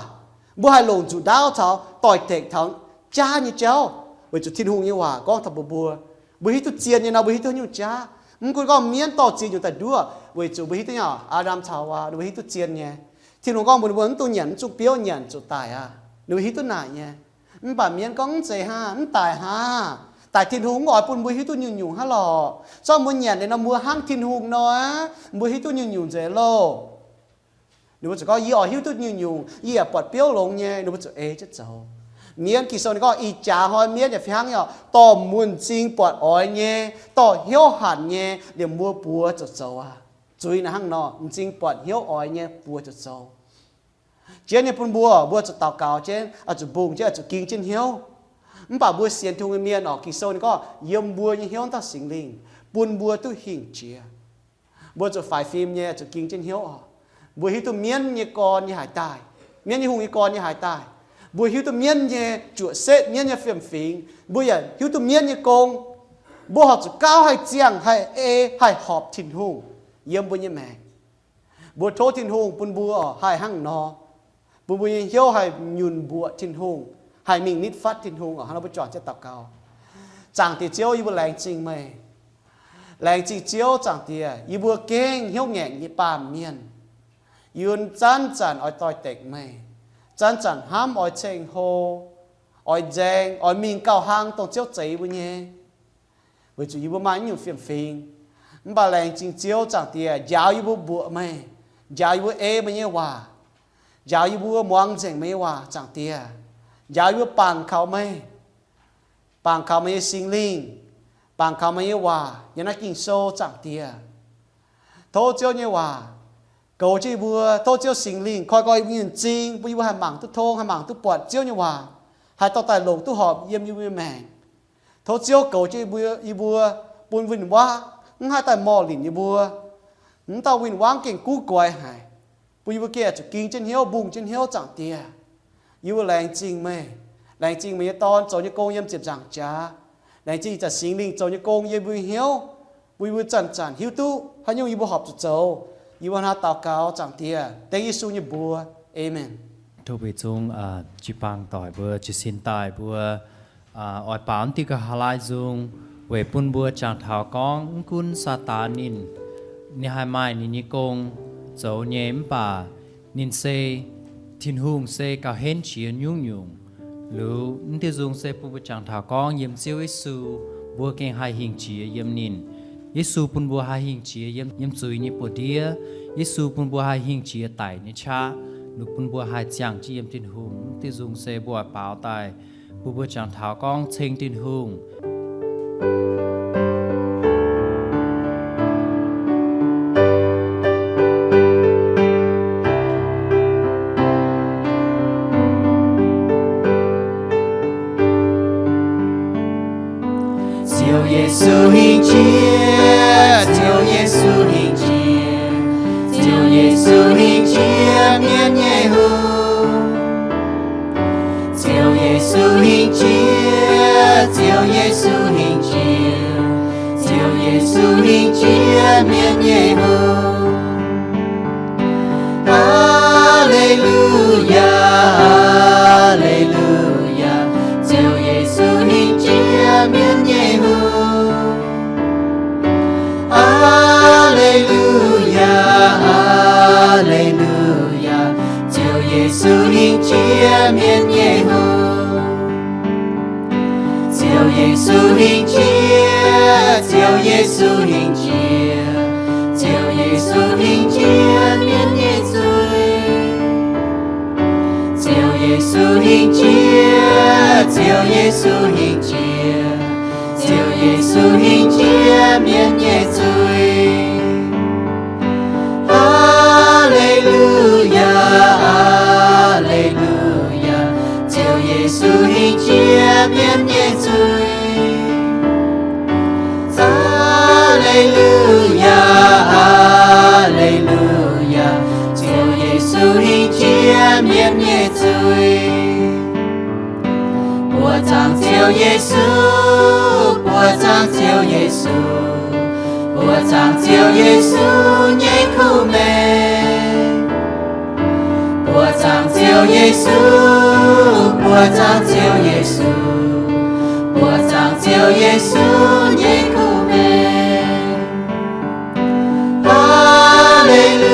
bùa hai lồng chủ đáo thảo tỏi tệ thảo cha như cháu với chủ thiên hùng như bà con thằng bùa hít tu chiên như nào bùa hít tu như cha cũng có miếng tỏi chiên như tại đua với chủ bùa hít tu nhỏ Adam thảo à bùa hít tu chiên nhé thiên hùng con bùa tu nhẫn tu béo nhẫn tu tài à bùa hít tu nải nhé bà miếng con chơi ha tài ha tại thiên hùng gọi bùn bùi hít tu nhung nhung ha lò cho mua nhện để nó mua hang thiên hùng nó á bùi hít tu nhung nhung dễ lô nếu mà có ý ở hít tu nhung nhung ý ở bọt béo lông nhé nếu mà ế chết giàu miếng kỳ sau này có ý trả hỏi miếng nhà phía hang nhở tò muôn chinh bọt ói nhé tò hiếu hẳn nhé để mua bùa cho giàu à chui là hang nọ chinh bọt hiếu ói nhé bùa cho giàu trên nhà bùn bùa cho tàu cào trên ở chỗ bùng trên ở chỗ kinh trên hiếu bà bùa xiên thu nguyên miên ở kỳ sâu này có yếm bùa như hiếu ta sinh linh buồn bùa tu hình chia bùa cho phải phim nhé cho kinh trên hiếu ở bùa hiếu tu miên như con như hải tài miên như hùng như con như hải tài bùa hiếu tu miên như chuột xếp miên như phim phim bùa hiếu tu miên như công bùa học cho cao hay chiang hay ê hay họp thìn hùng yếm bùa như mẹ bùa thô thìn hùng buồn bùa ở hai hang nọ bùa bùa như hiếu hay nhún bùa thìn hùng hai mình nít phát thiên hùng ở hai nó bị chọn chất tập cao chẳng thì chiếu như bữa lành trình mày lành trình chiếu chẳng thì như bữa keng hiếu nghẹn như bà miên yun chán chán oi toi tệ mày chán chán ham oi chênh hồ oi dèng oi mình cao hang tông chiếu cháy bữa nhé bởi chủ như bữa mai nhiều phiền phiền bà lành trình chiếu chẳng thì giáo như bữa bữa mày giáo như bữa ê mày nhé hòa giáo như bữa muang dèng mày hòa chẳng thì giáo như bằng khảo mày sinh linh bằng khảo mày hòa như nó kinh sâu chẳng tìa thô chiếu như hòa cầu chi bùa thô chiếu sinh linh coi coi nhìn chính bùi bùa hai mảng tu thôn hai mảng tu bọt chiếu như hòa hai tao tài lồng tu họp yếm như mẹ thô chiếu cầu chi bùa y bùa buồn vinh quá hai tài mò lìn như bùa tao vinh quáng kinh cú quay hải bùi bùa kia cho kinh trên hiếu bùng trên hiếu chẳng tìa yêu lành trình mày ton cho những công yếm chụp giảng cha lành trìnhจะsinh linh cho những công yếm bùi hiếu bùi chẩn hiếu tu hay những yêu học cho châu yêu hắn tao cao chẳng tia tên Giêsu như bùa amen thu bị chung chỉ bằng tỏi bữa chỉ xin tài bữa ở bán thì cái halai chung về bún bữa chẳng thảo con cún satanin ni hai mai ni công dấu nhém bà nin se thiên hùng se cả hên chiến nhung nhung lưu tiêu dùng se bữa chẳng thảo con yếm siêu Giêsu bữa keng hai hình chia yếm nin Giêsu bún bữa hai hình chia yếm chui ni bữa dia Giêsu bún bữa hai hình chia tại ni cha lúc bún bữa hai chẳng chi yếm thiên hùng tiêu dùng se bữa bảo tại bữa chẳng thảo con chênh thiên hùng Chiều Giêsu hình chia, chiều Giêsu hình chia, chiều Giêsu hình chia miền nhẹ hu. Chiều Giêsu hình chia, chiều Giêsu hình chia, chiều Giêsu hình chia miền nhẹ hu. Hallelujah, Hallelujah, chiều Giêsu hình chia miền nhẹ hu. Hallelujah, Hallelujah, chiều Giêsu hình chia miền nhẹ hu. Chiều Giêsu hình chia, chiều Giêsu hình chia, chiều Giêsu hình chia miền nhẹ xuôi. Chiều Giêsu hình chia, chiều Giêsu hình chia, chiều Giêsu hình chia miền nhẹ xuôi. Hallelujah, Hallelujah, chiều Giêsu hình chia miền nhẹ xuôi. Hallelujah, Hallelujah, chiều Giêsu hình chia miền nhẹ xuôi. Bùa trăng chiều Giêsu, bùa trăng chiều Giêsu, bùa trăng chiều Giêsu nhẹ khu mê. Bùa trăng chiều Giêsu, bùa trăng chiều Giêsu, bùa trăng chiều Giêsu nhẹ khu mê. Hallelujah,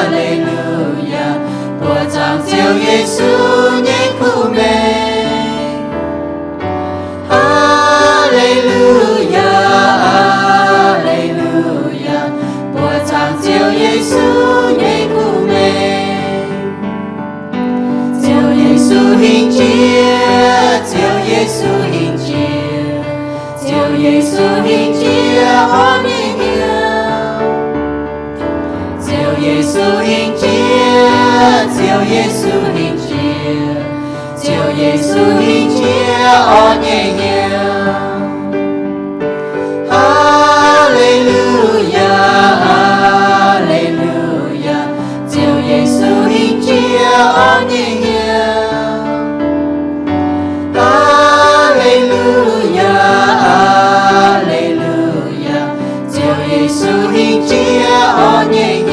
Hallelujah, bùa trăng chiều Giêsu nhẹ khu mê. Hallelujah, Hallelujah, bùa trăng chiều Giêsu nhẹ khu mê. Chiều Giêsu hình chia, chiều Giêsu hình chia, chiều Giêsu hình chia ôm nhẹ hiếu. Chiều Giêsu hình chia, chiều Giêsu hình chia, chiều Giêsu hình chia ôm nhẹ hiếu. Hallelujah, Hallelujah, chiều Giêsu hình chia ôm nhẹ hiếu. Hallelujah, Hallelujah, chiều Giêsu hình chia ôm nhẹ hiếu.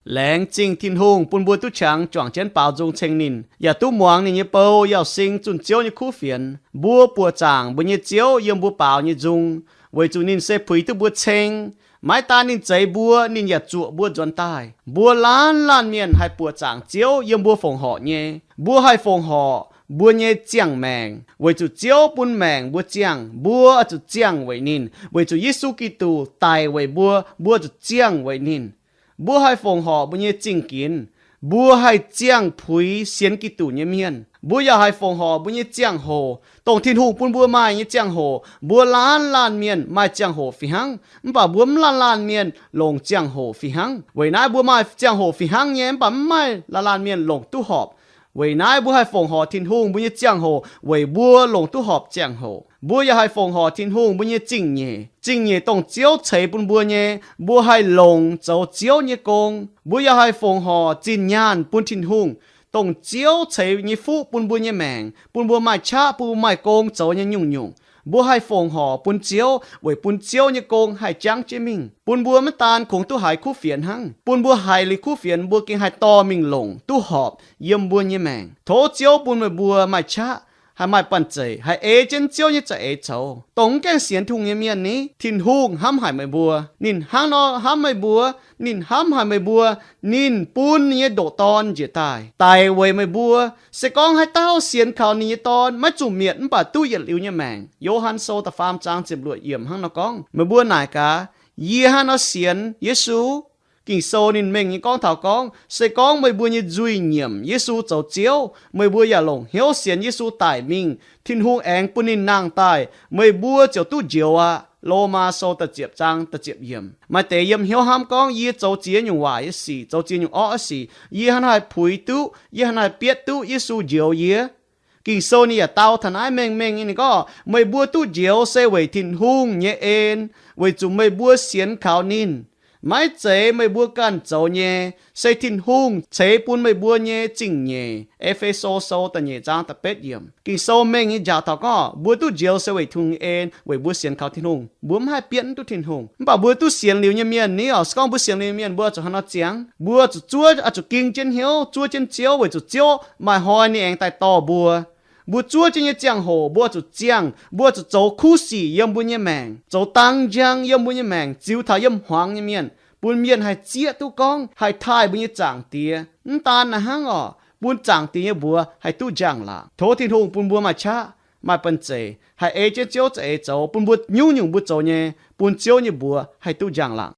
Leng chinh thiên hùng bùn bùa tu trắng choàng chén bao dung chênh nín.อย่าtu muang ni như bầu, yào sinh chun chiếu như khu phiền. Bùa bùa tràng bùa như chiếu yếm bùa bao như dung. Với chú nín sẽ phủy tu bùa chênh. Mái ta nín cháy bùa nín yà trụ bùa doan tai. Bùa lan miền hai bùa tràng chiếu yếm bùa phồng họ nhé. Bùa hai phồng họ bùa nhé chiang mèng. Với chú chiếu bùn mèng bùa chiang. Bùa chú chiang với nín. Với chú Giêsu Kitô tài với bùa chú chiang với nín. Bùa hai phồng họ bùa nhé chinh kín. Bùa hai chiang phúi xiên Kitô nhé miền. Bùa ya hai phồng họ bùa nhé chiang hồ. Tổng thiên hùng bùn bùa mai nhé chiang hồ. Bùa lan miền mai chiang hồ phi hăng. Bà bùa lan miền lồng chiang hồ phi hăng. Với nãy bùa mai chiang hồ phi hăng nhé. Bà mai lan miền lồng tu họp. Với nãy bùa hai phồng họ thiên hùng bùa nhé chiang hồ. Với bùa lồng tu họp chiang hồ. Bùa ya hai phồng họ thiên hùng bùa nhé chinh nhé. Chinh nhé tổng chiếu cháy bùn bùa nhé. Bùa hai lồng cháu chiếu nhé công. Bùa ya hai phồng họ chinh nhàn bùn thiên hùng. Tổng chiếu cháy nhé phụ bùn bùa nhé mèng. Bùn bùa mai cha bùn mai công cháu nhé nhung nhung. Bùa hai phồng họ bùn chiếu. Với bùn chiếu nhé công hai trắng chế mình. Bùn bùa mất tàn khổng tu hai khu phiền hăng. Bùn bùa hai lý khu phiền bùa kinh hai to mình lồng tu họp yếm bùa nhé mèng. Thố chiếu bùn mai bùa mai cha. Hai mai bàn chạy, hai ế chân chiếu như chạy ế cháu. Tổng kênh xiên thùng như miền ní, thìn hùng hăm hải mày bùa. Nín hăng nó hăm mày bùa, nín hăm hải mày bùa, nín bùn như đổ ton dễ tài. Tài quầy mày bùa, sẽ con hai tao xiên khảo ní ton, mắt chủ miệng bà tu yết liu như màng. Johann sâu ta phàm trang chịp lụa yểm hăng nó con. Mày bùa nải cả, yê hăng nó xiên, Giêsu kinh sâu nên mình những con thảo con sẽ con mấy bữa như duy nhiệm Giêsu châu chiếu mấy bữa ya lồng hiếu xiên Giêsu tại mình thiên hung anh bún in nàng tài mấy bữa chiều tu chiều à lô ma sâu tật diệp trang tật diệp yểm mà tế yểm hiếu ham con y châu chia nhung hoài xì châu chia nhung ó xì y hắn hai phùi tu y hắn hai biết tu Giêsu chiều y kinh sâu ni tao thần ai mèn ini có mấy bữa tu chiều sẽ về thiên hung nhẹ en về chúng mấy bữa xiên khảo nín mãi chế mấy bữa can châu nhẹ sẽ thiên hung chế bún mấy bữa nhẹ chỉnh nhẹ Ephesos sâu tận nhẹ trang tập bết yểm kinh sâu mèn in giả thảo có bữa tu chiều sẽ về thung en về bữa xiên khảo thiên hung bữa hai biến tu thiên hung bảo bữa tu xiên liu như miền ní ở con bữa xiên liu miền bữa cho hắn nó chén bữa cho chúa cho kinh trên hiếu chúa trên chiếu về cho chiếu mà hỏi ni anh tại to bữa chúa trên giang hồ bữa cho giang bữa cho châu khu sĩ yếm bữa như mèn châu tăng giang yếm bữa như mèn chiếu thảo yếm hoàng như miền bữa miền hay chia tu con hay thai bữa như chẳng tía tan là hang ở bữa chẳng tía bữa hay tu giang là thổ thiên hùng bữa mà cha mà bận chế hay ê chế chiếu chế châu bữa nhu bữa châu nhé bữa chiếu như bữa hay tu giang là